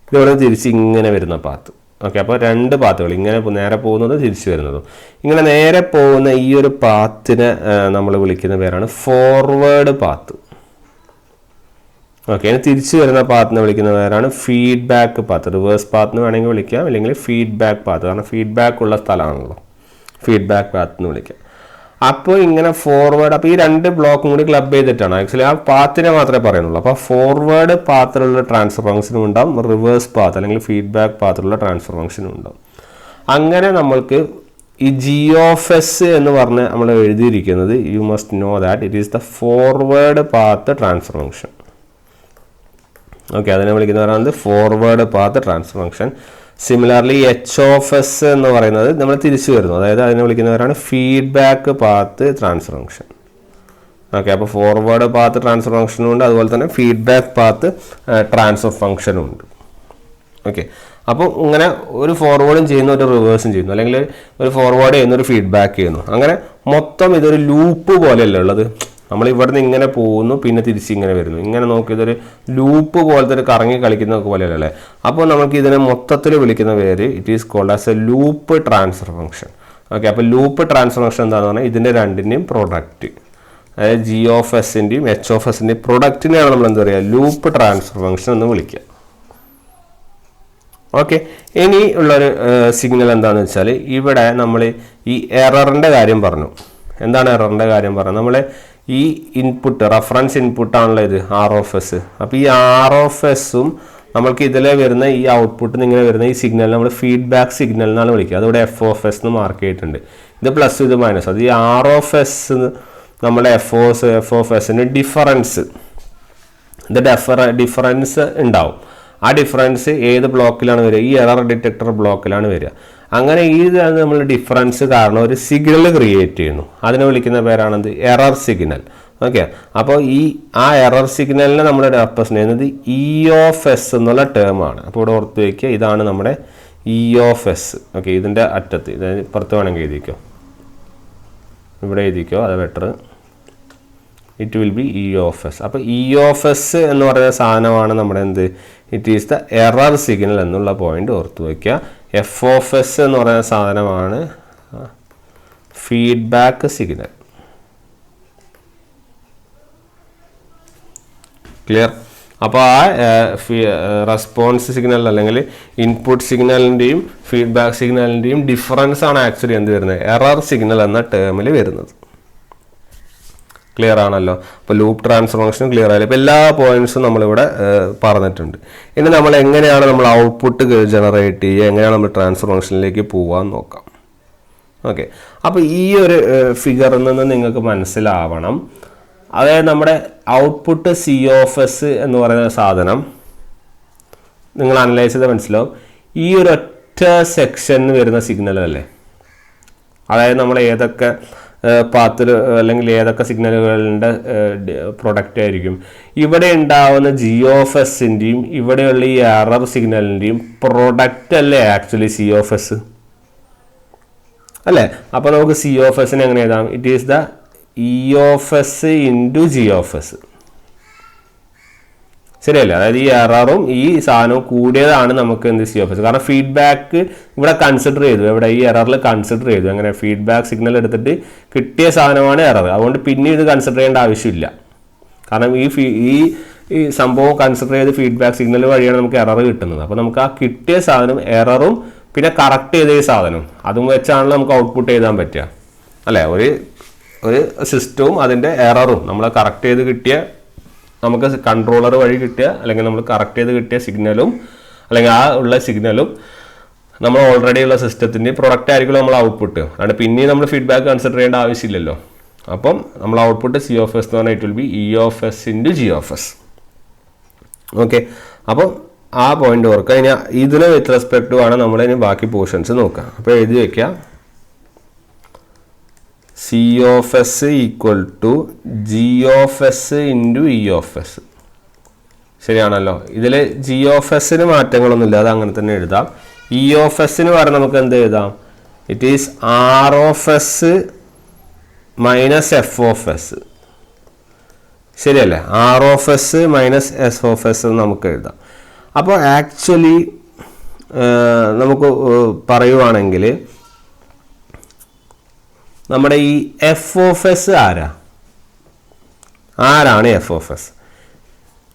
ഇതിവിടെ തിരിച്ച് ഇങ്ങനെ വരുന്ന പാത്ത്. ഓക്കെ, അപ്പോൾ രണ്ട് പാത്തുകൾ ഇങ്ങനെ നേരെ പോകുന്നത് തിരിച്ചു വരുന്നതും. ഇങ്ങനെ നേരെ പോകുന്ന ഈ ഒരു പാത്തിനെ നമ്മൾ വിളിക്കുന്ന പേരാണ് ഫോർവേഡ് പാത്ത്. ഓക്കെ, ഇനി തിരിച്ചു വരുന്ന പാത്തിനെ വിളിക്കുന്ന പേരാണ് ഫീഡ്ബാക്ക് പാത്ത്. റിവേഴ്സ് പാത്ത് എന്ന് വേണമെങ്കിൽ വിളിക്കാം, അല്ലെങ്കിൽ ഫീഡ്ബാക്ക് പാത്ത്, കാരണം ഫീഡ്ബാക്ക് ഉള്ള സ്ഥലമാണല്ലോ, ഫീഡ്ബാക്ക് പാത്ത് എന്ന് വിളിക്കാം. അപ്പോൾ ഇങ്ങനെ ഫോർവേഡ്, അപ്പോൾ ഈ രണ്ട് ബ്ലോക്കും കൂടി ക്ലബ് ചെയ്തിട്ടാണ് ആക്ച്വലി ആ പാത്തിനെ മാത്രമേ പറയുന്നുള്ളൂ. അപ്പോൾ ഫോർവേഡ് പാത്തിലുള്ള ട്രാൻസ്ഫർ ഫംഗ്ഷനും ഉണ്ടാവും, റിവേഴ്സ് പാത്ത് അല്ലെങ്കിൽ ഫീഡ്ബാക്ക് പാത്തിലുള്ള ട്രാൻസ്ഫർ ഫംഗ്ഷനും ഉണ്ടാവും. അങ്ങനെ നമ്മൾക്ക് ഈ g(s) എന്ന് പറഞ്ഞ് നമ്മൾ എഴുതിയിരിക്കുന്നത്, you must know that it is the forward path transfer function. Okay, അതിനെ വിളിക്കുന്നവരാണ് forward path transfer function. Similarly h(s) എന്ന് പറയുന്നത് നമ്മൾ തിരിച്ചു വരുന്നു, അതായത് അതിനെ വിളിക്കുന്നവരാണ് feedback path transfer function. Okay, അപ്പോൾ ഫോർവേഡ് പാത്ത് ട്രാൻസ്ഫർ ഫംഗ്ഷനും ഉണ്ട്, അതുപോലെ തന്നെ ഫീഡ്ബാക്ക് പാത്ത് ട്രാൻസ്ഫർ ഫംഗ്ഷനും ഉണ്ട്. ഓക്കെ, അപ്പോൾ ഇങ്ങനെ ഒരു ഫോർവേഡും ചെയ്യുന്നു, ഒരു റിവേഴ്സും ചെയ്യുന്നു, അല്ലെങ്കിൽ ഒരു ഫോർവേഡ് ചെയ്യുന്നു, ഒരു ഫീഡ്ബാക്ക് ചെയ്യുന്നു. അങ്ങനെ മൊത്തം ഇതൊരു ലൂപ്പ് പോലെയല്ല ഉള്ളത്. നമ്മൾ ഇവിടെ നിന്ന് ഇങ്ങനെ പോകുന്നു, പിന്നെ തിരിച്ച് ഇങ്ങനെ വരുന്നു, ഇങ്ങനെ നോക്കി ഇതൊരു ലൂപ്പ് പോലത്തെ ഒരു കറങ്ങി കളിക്കുന്ന പോലെയല്ലേ. അപ്പോൾ നമുക്ക് ഇതിനെ മൊത്തത്തിൽ വിളിക്കുന്ന പേര് it is called as a loop transfer function. Okay, അപ്പോൾ ലൂപ്പ് ട്രാൻസ്ഫർ ഫംഗ്ഷൻ എന്താണെന്ന് പറഞ്ഞാൽ ഇതിൻ്റെ രണ്ടിൻ്റെയും പ്രൊഡക്റ്റ്, അതായത് g(s)ൻ്റെയും h(s)ൻ്റെയും പ്രൊഡക്റ്റിനെയാണ് നമ്മൾ എന്താ പറയുക, ലൂപ്പ് ട്രാൻസ്ഫർ ഫംഗ്ഷൻ എന്ന് വിളിക്കുക. ഓക്കെ, ഇനി ഉള്ളൊരു സിഗ്നൽ എന്താണെന്ന് വെച്ചാൽ ഇവിടെ നമ്മൾ ഈ എററിൻ്റെ കാര്യം പറഞ്ഞു. എന്താണ് എററിൻ്റെ കാര്യം പറഞ്ഞത്? നമ്മൾ ഈ ഇൻപുട്ട് റഫറൻസ് ഇൻപുട്ടാണല്ലോ ഇത് r(s). അപ്പോൾ ഈ r(s)ഉം നമ്മൾക്ക് ഇതിലെ വരുന്ന ഈ ഔട്ട്പുട്ടിൽ നിന്ന് ഇങ്ങനെ വരുന്ന ഈ സിഗ്നൽ നമ്മൾ ഫീഡ്ബാക്ക് സിഗ്നൽ എന്നാണ് വിളിക്കുക. അതിവിടെ f(s) എന്ന് മാർക്ക് ചെയ്തിട്ടുണ്ട്. ഇത് പ്ലസ്, ഇത് മൈനസ്. അത് ഈ r(s) നമ്മുടെ f(s)ന് ഡിഫറൻസ്, ഇത് ഡിഫറൻസ് ഉണ്ടാവും. ആ ഡിഫറൻസ് ഏത് ബ്ലോക്കിലാണ് വരിക? ഈ എറർ ഡിറ്റക്ടർ ബ്ലോക്കിലാണ് വരിക. അങ്ങനെ ഈ നമ്മൾ ഡിഫറൻസ് കാരണം ഒരു സിഗ്നൽ ക്രിയേറ്റ് ചെയ്യുന്നു. അതിനെ വിളിക്കുന്ന പേരാണെന്ത്? Error signal. ഓക്കെ, അപ്പോൾ ആ എറർ സിഗ്നലിനെ നമ്മൾ റെപ്രസെൻ്റ് ചെയ്യുന്നത് e(s) എന്നുള്ള ടേം ആണ്. അപ്പോൾ ഇവിടെ ഓർത്ത് വയ്ക്കുക, ഇതാണ് നമ്മുടെ e(s). ഓക്കെ, ഇതിൻ്റെ അറ്റത്ത്, ഇത് പുറത്ത് വേണമെങ്കിൽ എഴുതിക്കോ, ഇവിടെ എഴുതിക്കോ, അത് better. It will B e(s). അപ്പോൾ e(s) എന്ന് പറയുന്ന സാധനമാണ് നമ്മുടെ എന്ത്? It is the error signal എന്നുള്ള പോയിന്റ് ഓർത്ത് വയ്ക്കുക. f(s) എന്ന് പറയുന്ന സാധനമാണ് ഫീഡ്ബാക്ക് സിഗ്നൽ. ക്ലിയർ? അപ്പോൾ ആ റെസ്പോൺസ് സിഗ്നൽ അല്ലെങ്കിൽ ഇൻപുട്ട് സിഗ്നലിൻ്റെയും ഫീഡ്ബാക്ക് സിഗ്നലിൻ്റെയും ഡിഫറൻസ് ആണ് ആക്ച്വലി എന്ത് വരുന്നത്? എറർ സിഗ്നൽ എന്ന ടേമിൽ വരുന്നത്. ക്ലിയർ ആണല്ലോ? അപ്പോൾ ലൂപ്പ് ട്രാൻസ്ഫർ ഫംഗ്ഷൻ ക്ലിയർ ആയാലും ഇപ്പോൾ എല്ലാ പോയിന്റ്സും നമ്മളിവിടെ പറഞ്ഞിട്ടുണ്ട്. ഇനി നമ്മൾ എങ്ങനെയാണ് നമ്മൾ ഔട്ട്പുട്ട് ജനറേറ്റ് ചെയ്യുക, എങ്ങനെയാണ് നമ്മൾ ട്രാൻസ്ഫർ ഫംഗ്ഷനിലേക്ക് പോകാൻ നോക്കാം. ഓക്കെ, അപ്പോൾ ഈ ഒരു ഫിഗറിൽ നിന്ന് നിങ്ങൾക്ക് മനസ്സിലാവണം, അതായത് നമ്മുടെ ഔട്ട്പുട്ട് c(s) എന്ന് പറയുന്ന സാധനം നിങ്ങൾ അനലൈസ് ചെയ്താൽ മനസ്സിലാവും. ഈ ഒരു ഒറ്റ സെക്ഷനിൽ വരുന്ന സിഗ്നൽ അല്ലേ, അതായത് നമ്മൾ ഏതൊക്കെ പാത്തിൽ അല്ലെങ്കിൽ ഏതൊക്കെ സിഗ്നലുകളുടെ പ്രൊഡക്റ്റ് ആയിരിക്കും ഇവിടെ ഉണ്ടാവുന്ന g(s)ൻ്റെയും ഇവിടെയുള്ള ഈ എറർ സിഗ്നലിൻ്റെയും പ്രൊഡക്റ്റ് അല്ലേ ആക്ച്വലി c(s) അല്ലേ. അപ്പോൾ നമുക്ക് c(s)നെ എങ്ങനെ എഴുതാം? It is the e(s) into g(s). ശരിയല്ലേ? അതായത് ഈ എററും ഈ സാധനവും കൂടിയതാണ് നമുക്ക് എന്ത് c(s). കാരണം ഫീഡ്ബാക്ക് ഇവിടെ കൺസിഡർ ചെയ്തു, ഇവിടെ ഈ എററിൽ കൺസിഡർ ചെയ്തു. അങ്ങനെ ഫീഡ്ബാക്ക് സിഗ്നൽ എടുത്തിട്ട് കിട്ടിയ സാധനമാണ് എറർ. അതുകൊണ്ട് പിന്നെ ഇത് കൺസിഡർ ചെയ്യേണ്ട ആവശ്യമില്ല. കാരണം ഈ സംഭവം കൺസിഡർ ചെയ്ത് ഫീഡ്ബാക്ക് സിഗ്നൽ വഴിയാണ് നമുക്ക് എറർ കിട്ടുന്നത്. അപ്പോൾ നമുക്ക് ആ കിട്ടിയ സാധനം എററും പിന്നെ കറക്റ്റ് ചെയ്ത ഈ സാധനം അതും വെച്ചാണല്ലോ നമുക്ക് ഔട്ട്പുട്ട് എഴുതാൻ പറ്റുക അല്ലേ. ഒരു സിസ്റ്റവും അതിൻ്റെ എററും നമ്മൾ കറക്റ്റ് ചെയ്ത് കിട്ടിയ, നമുക്ക് കൺട്രോളർ വഴി കിട്ടിയ അല്ലെങ്കിൽ നമ്മൾ കറക്റ്റ് ചെയ്ത് കിട്ടിയ സിഗ്നലും അല്ലെങ്കിൽ ആ ഉള്ള സിഗ്നലും നമ്മൾ ഓൾറെഡി ഉള്ള സിസ്റ്റത്തിൻ്റെ പ്രൊഡക്റ്റ് ആയിരിക്കും നമ്മൾ ഔട്ട്പുട്ട്. അതുകൊണ്ട് പിന്നെയും നമ്മൾ ഫീഡ്ബാക്ക് കൺസിഡർ ചെയ്യേണ്ട ആവശ്യമില്ലല്ലോ. അപ്പം നമ്മൾ ഔട്ട്പുട്ട് c(s) എന്ന് പറഞ്ഞാൽ it will B e(s) into g(s). Okay, അപ്പം ആ പോയിന്റ് ഓർക്കുക. ഇനി ഇതിന് വിത്ത് റെസ്പെക്ട് വേണം നമ്മൾ ഇനി ബാക്കി പോർഷൻസ് നോക്കാം. അപ്പോൾ എഴുതി വയ്ക്കുക, c(s) equal to g(s) into e(s). ശരിയാണല്ലോ? ഇതിൽ g(s)ന് മാറ്റങ്ങളൊന്നുമില്ല, അത് അങ്ങനെ തന്നെ എഴുതാം. e(s)ന് പറഞ്ഞാൽ നമുക്ക് എന്ത് എഴുതാം? It is r(s) minus f(s). ശരിയല്ലേ? r(s) മൈനസ് s(s) നമുക്ക് എഴുതാം. അപ്പോൾ ആക്ച്വലി നമുക്ക് പറയുവാണെങ്കിൽ നമ്മുടെ ഈ എഫ് ഓഫ് എസ് ആരാണ് എഫ് ഓഫ് എസ്?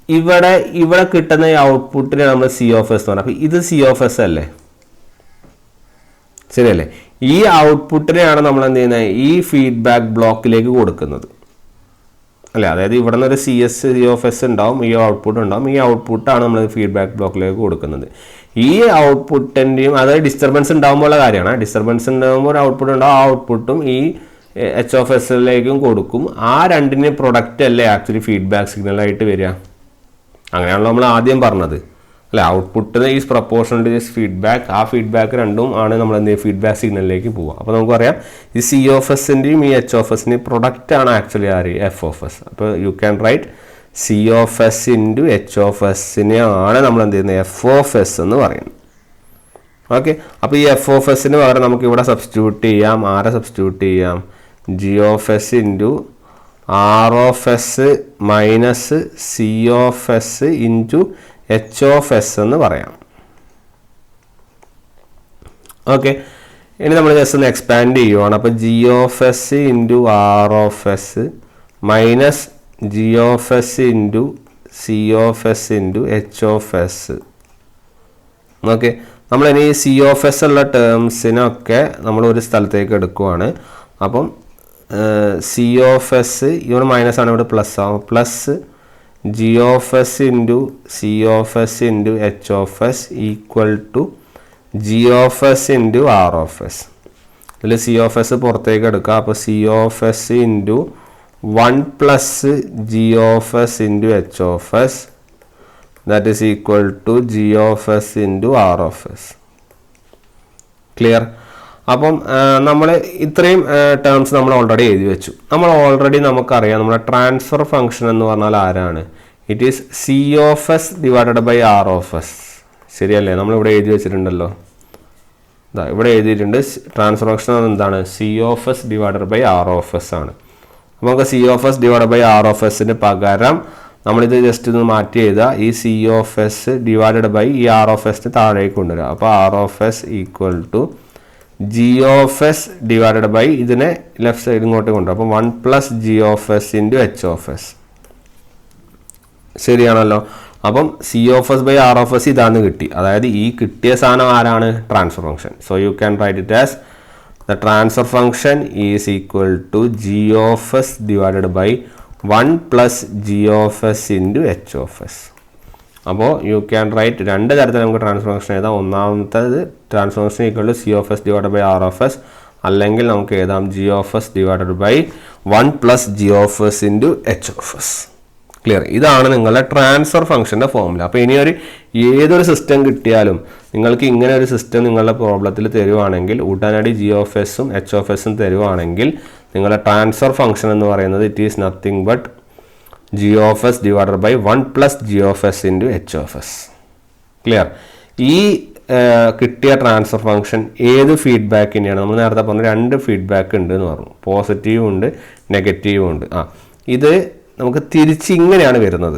ഇവിടെ കിട്ടുന്ന ഈ ഔട്ട്പുട്ടിനെ നമ്മൾ സി ഓഫ് എസ് എന്ന് പറഞ്ഞാൽ, അപ്പോൾ ഇത് സി ഓഫ് എസ് അല്ലേ, ശരിയല്ലേ? ഈ ഔട്ട്പുട്ടിനെയാണ് നമ്മൾ എന്ത് ചെയ്യുന്നത്, ഈ ഫീഡ്ബാക്ക് ബ്ലോക്കിലേക്ക് കൊടുക്കുന്നത് അല്ലേ? അതായത് ഇവിടെ നിന്ന് ഒരു സി ഓഫ് എസ് ഉണ്ടാവും, ഈ ഔട്ട്പുട്ട് ഉണ്ടാവും, ഈ ഔട്ട്പുട്ടാണ് നമ്മൾ ഫീഡ്ബാക്ക് ബ്ലോക്കിലേക്ക് കൊടുക്കുന്നത്. ഈ ഔട്ട്പുട്ടിൻ്റെയും, അതായത് ഡിസ്റ്റർബൻസ് ഉണ്ടാകുമ്പോഴുള്ള കാര്യമാണ്. ഡിസ്റ്റർബൻസ് ഉണ്ടാകുമ്പോൾ ഒരു ഔട്ട്പുട്ട് ഉണ്ടാവും, ആ ഔട്ട്പുട്ടും ഈ എച്ച് ഓഫ് എസിലേക്കും കൊടുക്കും. ആ രണ്ടിന് പ്രൊഡക്റ്റ് അല്ലേ ആക്ച്വലി ഫീഡ്ബാക്ക് സിഗ്നലായിട്ട് വരിക. അങ്ങനെയാണല്ലോ നമ്മൾ ആദ്യം പറഞ്ഞത് അല്ലേ? ഔട്ട്പുട്ടിന് is proportional to this feedback. ആ ഫീഡ്ബാക്ക് രണ്ടും ആണ് നമ്മൾ എന്ത് ചെയ്യുക, ഫീഡ്ബാക്ക് സിഗ്നലിലേക്ക് പോവുക. അപ്പോൾ നമുക്ക് പറയാം ഈ സി ഓഫ് എസിൻ്റെയും ഈ എച്ച് ഓഫ് എസിൻ്റെയും പ്രൊഡക്റ്റ് ആണ് ആക്ച്വലി ആര്, എഫ് ഓഫ് എസ്. അപ്പോൾ you can write C of S into H of എസിനെയാണ് നമ്മൾ എന്ത് ചെയ്യുന്നത്, എഫ് ഓഫ് എസ് എന്ന് പറയുന്നത്. ഓക്കെ, അപ്പോൾ ഈ എഫ് ഓഫ് എസിന് പകരം നമുക്ക് ഇവിടെ സബ്സ്റ്റിറ്റ്യൂട്ട് ചെയ്യാം. ആരെ സബ്സ്റ്റിറ്റ്യൂട്ട് ചെയ്യാം? G of S into R of S minus C of S into H of S എന്ന് പറയാം. ഓക്കെ, ഇനി നമ്മൾ ജസ്റ്റ് ഒന്ന് എക്സ്പാൻഡ് ചെയ്യുവാണ്. അപ്പോൾ G of S into R of S minus G of S into C of S into H of S. Okay, നമ്മളിനി C of S ഉള്ള ടേംസിനൊക്കെ നമ്മൾ ഒരു സ്ഥലത്തേക്ക് എടുക്കുവാണ്. അപ്പം സി ഓഫ് എസ് ഇവിടെ മൈനസ് ആണ്, ഇവിടെ പ്ലസ് ആവും. Plus G of S into C of S into H of S equal to G of S into R of S. ഇതിൽ സി ഓഫ് എസ് പുറത്തേക്ക് എടുക്കുക. അപ്പോൾ C of S into 1 plus G of S into H of S that is equal to G of S into R of S. Clear? അപ്പം നമ്മൾ ഇത്രയും terms നമ്മൾ already എഴുതി വെച്ചു. നമുക്കറിയാം നമ്മുടെ ട്രാൻസ്ഫർ ഫംഗ്ഷൻ എന്ന് പറഞ്ഞാൽ ആരാണ്? It is C of S divided by R of S. ശരിയല്ലേ? നമ്മളിവിടെ എഴുതി വെച്ചിട്ടുണ്ടല്ലോ, ഇവിടെ എഴുതിയിട്ടുണ്ട്. ട്രാൻസ്ഫർ ഫംഗ്ഷൻ എന്താണ്? C of S divided by R of S ആണ്. അപ്പോൾ നമുക്ക് C of S divide by R of എസിന് പകരം നമ്മളിത് ജസ്റ്റ് ഒന്ന് മാറ്റി എഴുതുക. ഈ C of S divided by ഈ ആർ ഓഫ് എസിന് താഴേക്ക് കൊണ്ടുവരിക. അപ്പോൾ R of S equal to G of S divided by ഇതിനെ ലെഫ്റ്റ് സൈഡ് ഇങ്ങോട്ട് കൊണ്ടുവരും. അപ്പം 1 plus G of S into H of S. ശരിയാണല്ലോ? അപ്പം C of S by R of S ഇതാന്ന് കിട്ടി. അതായത് ഈ കിട്ടിയ സാധനം ആരാണ്? Transfer function. So you can write it as the transfer function is equal to G of S divided by 1 plus G of S into H of S. അപ്പോൾ you can write രണ്ട് തരത്തിൽ നമുക്ക് ട്രാൻസ്ഫർ ഫംഗ്ഷൻ എഴുതാം. ഒന്നാമത്തേത് transfer function equal to C of S divided by R of S, അല്ലെങ്കിൽ നമുക്ക് എഴുതാം G of S divided by 1 plus G of S into H of S. Clear? ഇതാണ് നിങ്ങളുടെ ട്രാൻസ്ഫർ ഫംഗ്ഷൻ്റെ ഫോർമുല. അപ്പോൾ ഇനി ഏതൊരു സിസ്റ്റം കിട്ടിയാലും നിങ്ങൾക്ക് ഇങ്ങനെ ഒരു സിസ്റ്റം നിങ്ങളുടെ പ്രോബ്ലത്തിൽ തരുവാണെങ്കിൽ, ഉടനടി ജി ഓഫ് എസും എച്ച് ഓഫ് എസും തരുവാണെങ്കിൽ, നിങ്ങളുടെ ട്രാൻസ്ഫർ ഫംഗ്ഷൻ എന്ന് പറയുന്നത് it is nothing but G of S divided by 1 plus G of S into H of S. Clear? ഈ കിട്ടിയ ട്രാൻസ്ഫർ ഫംഗ്ഷൻ ഏത് ഫീഡ്ബാക്കിൻ്റെയാണ്? നമ്മൾ നേരത്തെ പറഞ്ഞു 2 ഫീഡ്ബാക്ക് ഉണ്ട് എന്ന് പറഞ്ഞു, പോസിറ്റീവും ഉണ്ട് നെഗറ്റീവും ഉണ്ട്. ഇത് നമുക്ക് തിരിച്ച് ഇങ്ങനെയാണ് വരുന്നത്.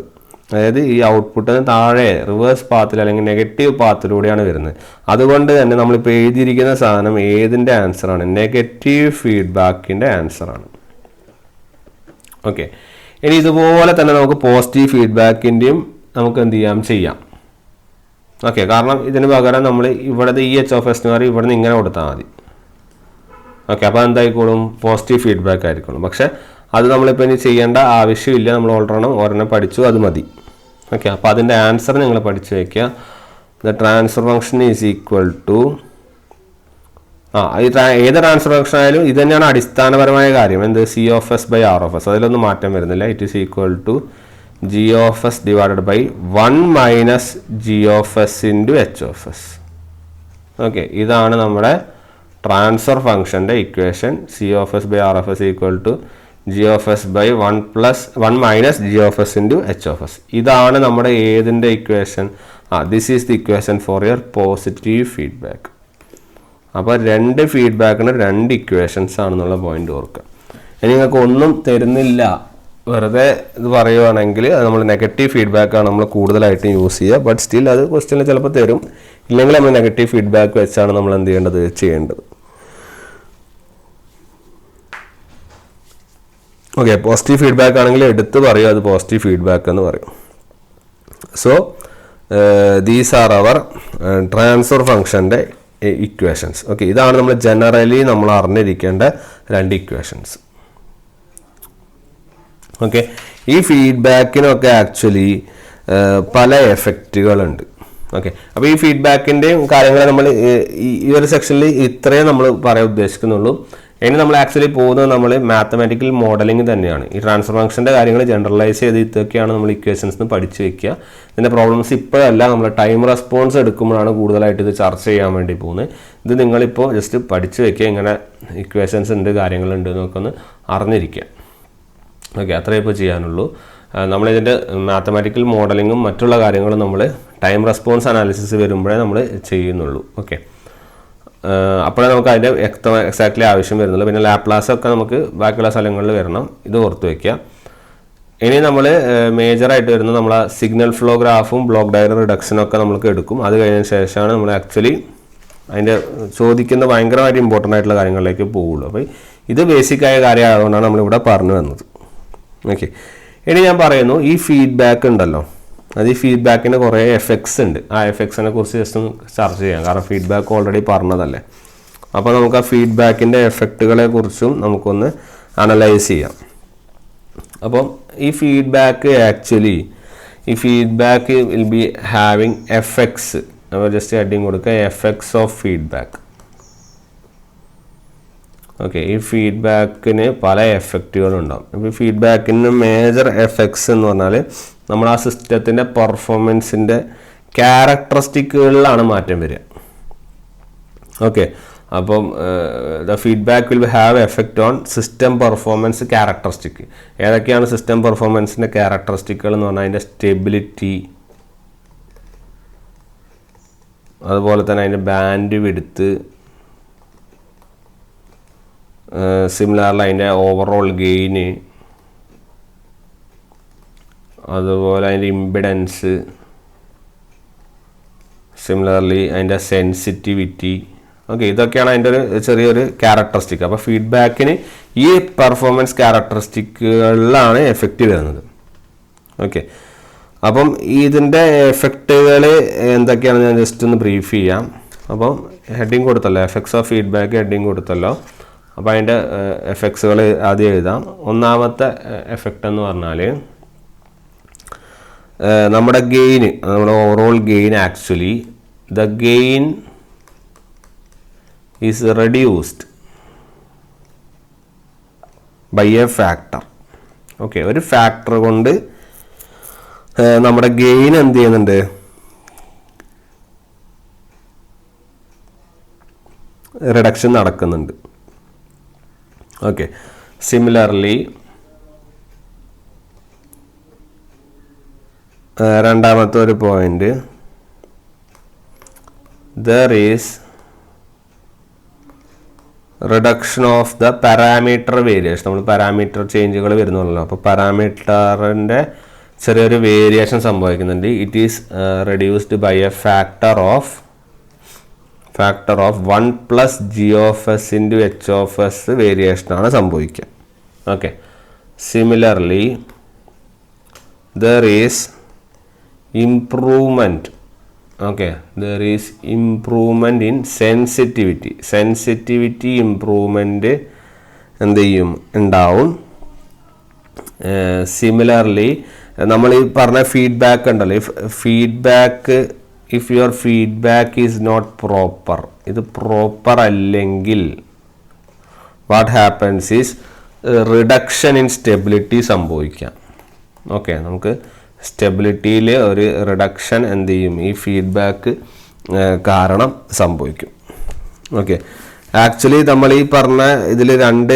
അതായത് ഈ ഔട്ട്പുട്ടിന് താഴെ റിവേഴ്സ് പാത്തിൽ അല്ലെങ്കിൽ നെഗറ്റീവ് പാത്തിലൂടെയാണ് വരുന്നത്. അതുകൊണ്ട് തന്നെ നമ്മളിപ്പോൾ എഴുതിയിരിക്കുന്ന സാധനം ഏതിൻ്റെ ആൻസറാണ്? നെഗറ്റീവ് ഫീഡ്ബാക്കിൻ്റെ ആൻസറാണ്. ഓക്കെ, ഇനി ഇതുപോലെ തന്നെ നമുക്ക് പോസിറ്റീവ് ഫീഡ്ബാക്കിൻ്റെയും നമുക്ക് എന്ത് ചെയ്യാം. ഓക്കെ, കാരണം ഇതിന് പകരം നമ്മൾ ഇവിടുത്തെ ഈ എച്ച് ഓഫ് എസ് മാറി ഇവിടെ നിന്ന് ഇങ്ങനെ കൊടുത്താൽ മതി. ഓക്കെ, അപ്പോൾ എന്തായിക്കോളും? പോസിറ്റീവ് ഫീഡ്ബാക്ക് ആയിരിക്കണം. പക്ഷേ അത് നമ്മളിപ്പോൾ ഇനി ചെയ്യേണ്ട ആവശ്യമില്ല. നമ്മൾ ഒരെണ്ണം പഠിച്ചു, അത് മതി. ഓക്കെ, അപ്പോൾ അതിൻ്റെ ആൻസർ നിങ്ങൾ പഠിച്ചു വയ്ക്കുക. The transfer function is equal to ഏത് ട്രാൻസ്ഫർ ഫംഗ്ഷൻ ആയാലും ഇത് തന്നെയാണ് അടിസ്ഥാനപരമായ കാര്യം. എന്ത്? C of S by R of S. അതിലൊന്നും മാറ്റം വരുന്നില്ല. It is equal to G of S divided by 1 minus G of S into H of S. Okay, ഇതാണ് നമ്മുടെ ട്രാൻസ്ഫർ ഫംഗ്ഷൻ്റെ equation. C of S by R of S equal to G of S by 1 minus G of S into H of S. ഇതാണ് നമ്മുടെ ഏതിൻ്റെ equation? This is the equation for your positive feedback. അപ്പോൾ 2 ഫീഡ്ബാക്കിന് 2 equations ആണെന്നുള്ള point ഓർക്കുക. ഇനി നിങ്ങൾക്ക് ഒന്നും തരുന്നില്ല, വെറുതെ ഇത് പറയുവാണെങ്കിൽ അത് നമ്മൾ നെഗറ്റീവ് ഫീഡ്ബാക്കാണ് നമ്മൾ കൂടുതലായിട്ടും യൂസ് ചെയ്യുക. ബട്ട് സ്റ്റിൽ അത് ക്വസ്റ്റ്യനിൽ ചിലപ്പോൾ തരും. ഇല്ലെങ്കിൽ നമ്മൾ നെഗറ്റീവ് ഫീഡ്ബാക്ക് വെച്ചാണ് നമ്മൾ എന്ത് ചെയ്യേണ്ടത്. ഓക്കെ, പോസിറ്റീവ് ഫീഡ്ബാക്ക് ആണെങ്കിൽ എടുത്ത് പറയും, അത് പോസിറ്റീവ് ഫീഡ്ബാക്ക് എന്ന് പറയും. So these are our transfer ഫംഗ്ഷൻ്റെ ഇക്വേഷൻസ്. ഓക്കെ, ഇതാണ് നമ്മൾ ജനറലി നമ്മൾ അറിഞ്ഞിരിക്കേണ്ട 2 ഇക്വേഷൻസ്. ഓക്കെ, ഈ ഫീഡ്ബാക്കിനൊക്കെ ആക്ച്വലി പല എഫക്റ്റുകളുണ്ട്. ഓക്കെ, അപ്പോൾ ഈ ഫീഡ്ബാക്കിൻ്റെയും കാര്യങ്ങൾ നമ്മൾ ഈ ഒരു സെക്ഷനിൽ ഇത്രയും നമ്മൾ പറയാൻ ഉദ്ദേശിക്കുന്നുള്ളൂ. ഇനി നമ്മൾ ആക്ച്വലി പോകുന്നത് നമ്മൾ മാത്തമാറ്റിക്കൽ മോഡലിംഗ് തന്നെയാണ്. ഈ ട്രാൻസ്ഫർ ഫംഗ്ഷൻ്റെ കാര്യങ്ങൾ ജനറലൈസ് ചെയ്ത് ഇതൊക്കെയാണ് നമ്മൾ ഇക്വേഷൻസ് പഠിച്ചു വെക്കുക. ഇതിൻ്റെ പ്രോബ്ലംസ് ഇപ്പോഴല്ല, നമ്മൾ ടൈം റെസ്പോൺസ് എടുക്കുമ്പോഴാണ് കൂടുതലായിട്ട് ഇത് ചർച്ച ചെയ്യാൻ വേണ്ടി പോകുന്നത്. ഇത് നിങ്ങളിപ്പോൾ ജസ്റ്റ് പഠിച്ചു വെക്കുക, ഇങ്ങനെ ഇക്വേഷൻസ് ഉണ്ട്, കാര്യങ്ങളുണ്ട് എന്നൊക്കെ ഒന്ന് അറിഞ്ഞിരിക്കുക. ഓക്കെ, അത്രേ ഇപ്പോൾ ചെയ്യാനുള്ളൂ. നമ്മളിതിൻ്റെ മാത്തമാറ്റിക്കൽ മോഡലിങ്ങും മറ്റുള്ള കാര്യങ്ങളും നമ്മൾ ടൈം റെസ്പോൺസ് അനാലിസിസ് വരുമ്പോഴേ നമ്മൾ ചെയ്യുന്നുള്ളൂ. ഓക്കെ, അപ്പോഴേ നമുക്ക് അതിൻ്റെ എക്സാക്ട്ലി ആവശ്യം വരുന്നുള്ളൂ. പിന്നെ ലാപ്ലാസൊക്കെ നമുക്ക് ബാക്കിയുള്ള സ്ഥലങ്ങളിൽ വരണം, ഇത് ഓർത്ത് വയ്ക്കുക. ഇനി നമ്മൾ മേജറായിട്ട് വരുന്നത് നമ്മൾ സിഗ്നൽ ഫ്ലോ ഗ്രാഫും ബ്ലോക്ക് ഡയഗ്രം റിഡക്ഷനൊക്കെ നമുക്ക് എടുക്കും. അത് കഴിഞ്ഞതിന് ശേഷമാണ് നമ്മൾ ആക്ച്വലി അതിൻ്റെ ചോദിക്കുന്ന ഭയങ്കരമായിട്ട് ഇമ്പോർട്ടൻ്റ് ആയിട്ടുള്ള കാര്യങ്ങളിലേക്ക് പോവുള്ളൂ. അപ്പോൾ ഇത് ബേസിക്കായ കാര്യമായതുകൊണ്ടാണ് നമ്മളിവിടെ പറഞ്ഞു വന്നത്. ഓക്കെ, ഇനി ഞാൻ പറയുന്നു, ഈ ഫീഡ്ബാക്ക് ഉണ്ടല്ലോ, അത് ഈ ഫീഡ്ബാക്കിന് കുറേ എഫക്ട്സ് ഉണ്ട്. ആ എഫക്ട്സിനെ കുറിച്ച് ജസ്റ്റ് ഒന്ന് ചർച്ച ചെയ്യാം, കാരണം ഫീഡ്ബാക്ക് ഓൾറെഡി പറഞ്ഞതല്ലേ. അപ്പോൾ നമുക്ക് ആ ഫീഡ്ബാക്കിൻ്റെ എഫക്റ്റുകളെ കുറിച്ചും നമുക്കൊന്ന് അനലൈസ് ചെയ്യാം. അപ്പം ഈ ഫീഡ്ബാക്ക് ആക്ച്വലി ഈ feedback will be having effects. നമ്മൾ ജസ്റ്റ് ഹെഡിങ് കൊടുക്കുക, എഫക്ട്സ് ഓഫ് ഫീഡ്ബാക്ക്. ഓക്കെ, ഈ ഫീഡ്ബാക്കിന് പല എഫക്റ്റുകളുണ്ടാകും. ഇപ്പോൾ ഈ ഫീഡ്ബാക്കിന് മേജർ എഫക്ട്സ് എന്ന് പറഞ്ഞാൽ നമ്മൾ ആ സിസ്റ്റത്തിൻ്റെ പെർഫോമൻസിൻ്റെ ക്യാരക്ടറിസ്റ്റിക്കുകളിലാണ് മാറ്റം വരിക. ഓക്കെ, അപ്പം the feedback will have effect on system performance characteristic. ഏതൊക്കെയാണ് സിസ്റ്റം പെർഫോമൻസിൻ്റെ ക്യാരക്ടറിസ്റ്റിക്കുകൾ എന്ന് പറഞ്ഞാൽ അതിൻ്റെ സ്റ്റെബിലിറ്റി, അതുപോലെ തന്നെ അതിൻ്റെ ബാൻഡ് വിഡ്ത്ത്, സിമിലർലി അതിൻ്റെ ഓവറോൾ ഗെയിന്, അതുപോലെ അതിൻ്റെ ഇമ്പിഡൻസ്, സിമിലർലി അതിൻ്റെ സെൻസിറ്റിവിറ്റി. ഓക്കെ, ഇതൊക്കെയാണ് അതിൻ്റെ ഒരു ചെറിയൊരു ക്യാരക്ടറിസ്റ്റിക്. അപ്പോൾ ഫീഡ്ബാക്കിന് ഈ പെർഫോമൻസ് ക്യാരക്ടറിസ്റ്റിക്കുകളിലാണ് എഫക്റ്റ് വരുന്നത്. ഓക്കെ, അപ്പം ഇതിൻ്റെ എഫക്റ്റുകൾ എന്തൊക്കെയാണെന്ന് ഞാൻ ജസ്റ്റ് ഒന്ന് ബ്രീഫ് ചെയ്യാം. അപ്പം ഹെഡിങ് കൊടുത്തല്ലോ, എഫക്ട്സ് ഓഫ് ഫീഡ്ബാക്ക് ഹെഡിങ് കൊടുത്തല്ലോ. അപ്പോൾ അതിൻ്റെ എഫക്ട്സുകൾ ആദ്യം എഴുതാം. ഒന്നാമത്തെ എഫക്റ്റ് എന്ന് പറഞ്ഞാൽ നമ്മുടെ ഗെയിന്, നമ്മുടെ overall gain, actually the gain is reduced by a factor. Okay, ഒരു ഫാക്ടർ കൊണ്ട് നമ്മുടെ ഗെയിൻ എന്ത് ചെയ്യുന്നുണ്ട്, റിഡക്ഷൻ നടക്കുന്നുണ്ട്. ഓക്കെ, സിമിലർലി രണ്ടാമത്തെ ഒരു point, there is reduction of the parameter variation. നമ്മൾ പാരാമീറ്റർ ചേഞ്ചുകൾ വരുന്നുള്ളൂ. അപ്പോൾ പാരാമീറ്ററിൻ്റെ ചെറിയൊരു വേരിയേഷൻ സംഭവിക്കുന്നുണ്ട്. It is reduced by a factor of 1 plus G of S into H of S വേരിയേഷനാണ് സംഭവിക്കുക. Okay, similarly there is improvement. Okay, there is improvement in sensitivity improvement എന്ത് ചെയ്യും, ഉണ്ടാവും. സിമിലർലി നമ്മൾ ഈ പറഞ്ഞ ഫീഡ്ബാക്ക് ഉണ്ടല്ലോ, feedback if your feedback is not proper, ഇത് പ്രോപ്പർ അല്ലെങ്കിൽ what happens is reduction in stability സംഭവിക്കാം. ഓക്കെ, നമുക്ക് സ്റ്റെബിലിറ്റിയിൽ ഒരു റിഡക്ഷൻ എന്ത് ചെയ്യും, ഈ ഫീഡ്ബാക്ക് കാരണം സംഭവിക്കും. ഓക്കെ, ആക്ച്വലി നമ്മൾ ഈ പറഞ്ഞ ഇതിൽ 2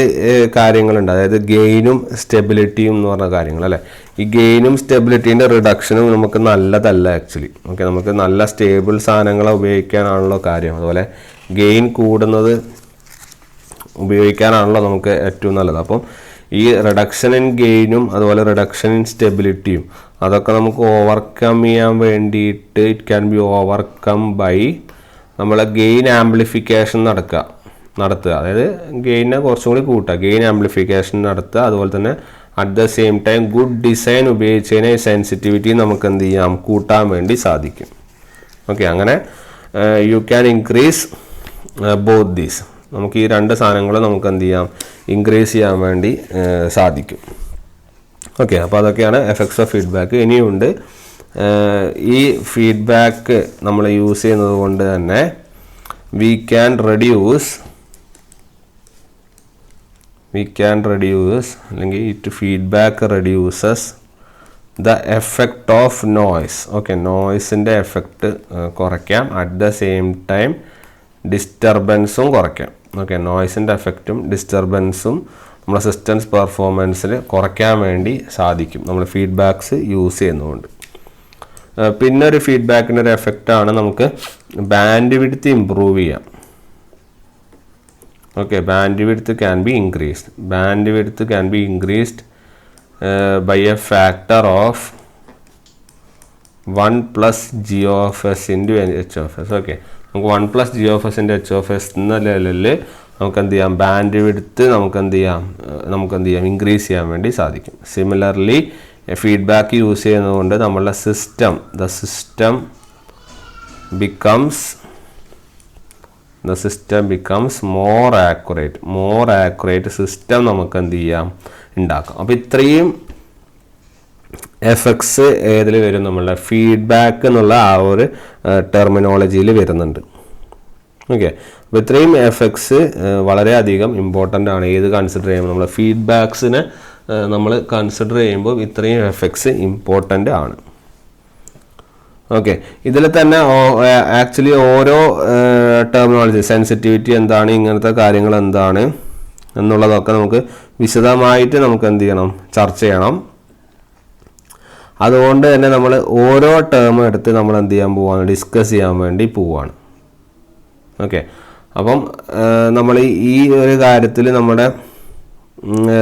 കാര്യങ്ങളുണ്ട്, അതായത് ഗെയിനും സ്റ്റെബിലിറ്റിയും എന്ന് പറഞ്ഞ കാര്യങ്ങൾ അല്ലേ. ഈ ഗെയിനും സ്റ്റെബിലിറ്റീൻ്റെ റിഡക്ഷനും നമുക്ക് നല്ലതല്ല ആക്ച്വലി. ഓക്കെ, നമുക്ക് നല്ല സ്റ്റേബിൾ സാധനങ്ങളെ ഉപയോഗിക്കാനാണല്ലോ കാര്യം. അതുപോലെ ഗെയിൻ കൂടുന്നത് ഉപയോഗിക്കാനാണല്ലോ നമുക്ക് ഏറ്റവും നല്ലത്. അപ്പം ഈ റിഡക്ഷൻ ഇൻ ഗെയിനും അതുപോലെ റിഡക്ഷൻ ഇൻ സ്റ്റെബിലിറ്റിയും അതൊക്കെ നമുക്ക് ഓവർകം ചെയ്യാൻ വേണ്ടിയിട്ട് it can be overcome by നമ്മളെ ഗെയിൻ ആംപ്ലിഫിക്കേഷൻ നടത്തുക. അതായത് ഗെയിനെ കുറച്ചും കൂടി കൂട്ടുക, ഗെയിൻ ആംപ്ലിഫിക്കേഷൻ നടത്തുക. അതുപോലെ തന്നെ at the same time good design ഉപയോഗിച്ച് കഴിഞ്ഞാൽ സെൻസിറ്റിവിറ്റി നമുക്ക് എന്ത് ചെയ്യാം, കൂട്ടാൻ വേണ്ടി സാധിക്കും. ഓക്കെ, അങ്ങനെ you can increase both these. നമുക്ക് ഈ രണ്ട് സാധനങ്ങൾ നമുക്ക് എന്ത് ചെയ്യാം, ഇൻക്രീസ് ചെയ്യാൻ വേണ്ടി സാധിക്കും. ഓക്കെ, അപ്പോൾ അതൊക്കെയാണ് എഫക്ട്സ് ഓഫ് ഫീഡ്ബാക്ക്. ഇനിയുണ്ട് ഈ ഫീഡ്ബാക്ക് നമ്മൾ യൂസ് ചെയ്യുന്നത് കൊണ്ട് തന്നെ we can reduce അല്ലെങ്കിൽ it feedback reduces the effect of noise. Okay, നോയ്സിൻ്റെ എഫക്റ്റ് കുറയ്ക്കാം. അറ്റ് ദ സെയിം ടൈം ഡിസ്റ്റർബൻസും കുറയ്ക്കാം. ഓക്കെ, നോയ്സിൻ്റെ എഫക്റ്റും ഡിസ്റ്റർബൻസും നമ്മുടെ സിസ്റ്റംസ് പെർഫോമൻസിൽ കുറയ്ക്കാൻ വേണ്ടി സാധിക്കും നമ്മൾ ഫീഡ്ബാക്സ് യൂസ് ചെയ്യുന്നതുകൊണ്ട്. പിന്നെ ഒരു ഫീഡ്ബാക്കിൻ്റെ ഒരു എഫക്റ്റാണ് നമുക്ക് ബാൻഡ് വിഡ്ത്ത് ഇമ്പ്രൂവ് ചെയ്യാം. Okay, bandwidth can be increased by a factor of 1 + g of s into h of s. Okay, നമുക്ക് 1 + g of s into h of s എന്ന ലെവലിൽ നമുക്ക് എന്ത് ചെയ്യാം, ബാൻഡ് വിഡ്ത്ത് നമുക്ക് എന്ത് ചെയ്യാം ഇൻക്രീസ് ചെയ്യാൻ വേണ്ടി സാധിക്കും. സിമിലർലി ഫീഡ്ബാക്ക് യൂസ് ചെയ്യുന്നതുകൊണ്ട് നമ്മളുടെ system becomes more accurate system നമുക്ക് എന്ത് ചെയ്യാം, ഉണ്ടാക്കാം. അപ്പോൾ ഇത്രയും എഫക്ട്സ് ഏതിൽ വരും, നമ്മളുടെ ഫീഡ്ബാക്ക് എന്നുള്ള ആ ഒരു ടെർമിനോളജിയിൽ വരുന്നുണ്ട്. ഓക്കെ, അപ്പോൾ ഇത്രയും എഫക്ട്സ് വളരെയധികം ഇമ്പോർട്ടൻ്റ് ആണ്. ഏത് കൺസിഡർ ചെയ്യുമ്പോൾ നമ്മൾ ഫീഡ്ബാക്സിനെ നമ്മൾ കൺസിഡർ ചെയ്യുമ്പോൾ ഇത്രയും എഫക്ട്സ് ഇമ്പോർട്ടൻ്റ് ആണ്. ഓക്കെ, ഇതിൽ തന്നെ ആക്ച്വലി ഓരോ ടെർമിനോളജി, സെൻസിറ്റിവിറ്റി എന്താണ്, ഇങ്ങനത്തെ കാര്യങ്ങൾ എന്താണ് എന്നുള്ളതൊക്കെ നമുക്ക് വിശദമായിട്ട് നമുക്ക് എന്ത് ചെയ്യണം, ചർച്ച ചെയ്യണം. അതുകൊണ്ട് തന്നെ നമ്മൾ ഓരോ ടേം എടുത്ത് നമ്മൾ എന്ത് ചെയ്യാൻ പോവാണ്, ഡിസ്കസ് ചെയ്യാൻ വേണ്ടി പോവാണ്. ഓക്കെ, അപ്പം നമ്മൾ ഈ ഒരു കാര്യത്തിൽ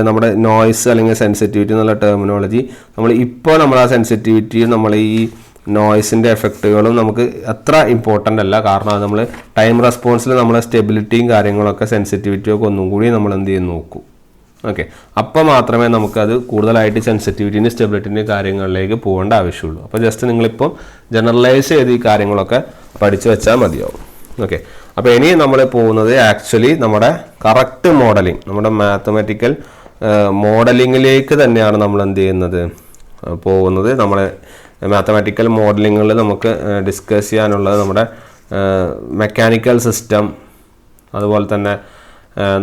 നമ്മുടെ നോയ്സ് അല്ലെങ്കിൽ സെൻസിറ്റിവിറ്റി എന്നുള്ള ടെർമിനോളജി നമ്മൾ ആ സെൻസിറ്റിവിറ്റി നമ്മൾ ഈ നോയ്സിൻ്റെ എഫക്റ്റുകളും നമുക്ക് അത്ര ഇമ്പോർട്ടൻ്റ് അല്ല. കാരണം അത് നമ്മൾ ടൈം റെസ്പോൺസിൽ നമ്മളെ സ്റ്റെബിലിറ്റിയും കാര്യങ്ങളൊക്കെ സെൻസിറ്റിവിറ്റിയൊക്കെ ഒന്നും കൂടി നമ്മൾ എന്ത് ചെയ്യും നോക്കും. ഓക്കെ, അപ്പോൾ മാത്രമേ നമുക്കത് കൂടുതലായിട്ട് സെൻസിറ്റിവിറ്റിൻ്റെ സ്റ്റെബിലിറ്റിൻ്റെ കാര്യങ്ങളിലേക്ക് പോകേണ്ട ആവശ്യമുള്ളൂ. അപ്പോൾ ജസ്റ്റ് നിങ്ങളിപ്പം ജനറലൈസ് ചെയ്ത് ഈ കാര്യങ്ങളൊക്കെ പഠിച്ചു വെച്ചാൽ മതിയാവും. ഓക്കെ, അപ്പോൾ ഇനി നമ്മൾ പോകുന്നത് ആക്ച്വലി നമ്മുടെ കറക്റ്റ് മോഡലിംഗ്, നമ്മുടെ മാത്തമാറ്റിക്കൽ മോഡലിങ്ങിലേക്ക് തന്നെയാണ് നമ്മൾ എന്ത് ചെയ്യുന്നത് പോകുന്നത്. നമ്മളെ മാത്തമാറ്റിക്കൽ മോഡലിങ്ങിൽ നമുക്ക് ഡിസ്കസ് ചെയ്യാനുള്ളത് നമ്മുടെ മെക്കാനിക്കൽ സിസ്റ്റം, അതുപോലെ തന്നെ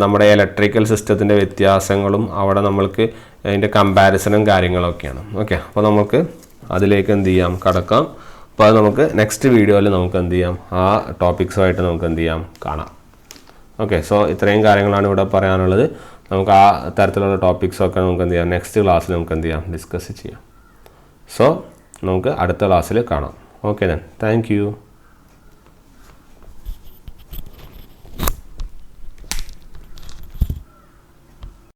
നമ്മുടെ ഇലക്ട്രിക്കൽ സിസ്റ്റത്തിൻ്റെ വ്യത്യാസങ്ങളും അവിടെ നമ്മൾക്ക് അതിൻ്റെ കമ്പാരിസണും കാര്യങ്ങളൊക്കെയാണ്. ഓക്കെ, അപ്പോൾ നമുക്ക് അതിലേക്ക് എന്ത് ചെയ്യാം, കടക്കാം. അപ്പോൾ അത് നമുക്ക് നെക്സ്റ്റ് വീഡിയോയിൽ നമുക്ക് എന്ത് ചെയ്യാം, ആ ടോപ്പിക്സുമായിട്ട് നമുക്ക് എന്ത് ചെയ്യാം, കാണാം. ഓക്കെ, സോ ഇത്രയും കാര്യങ്ങളാണ് ഇവിടെ പറയാനുള്ളത്. നമുക്ക് ആ തരത്തിലുള്ള ടോപ്പിക്സൊക്കെ നമുക്ക് എന്ത് ചെയ്യാം, നെക്സ്റ്റ് ക്ലാസ്സിൽ നമുക്ക് എന്ത് ചെയ്യാം, ഡിസ്കസ് ചെയ്യാം. സോ നമുക്ക് അടുത്ത ക്ലാസ്സിൽ കാണാം. Okay then, thank you.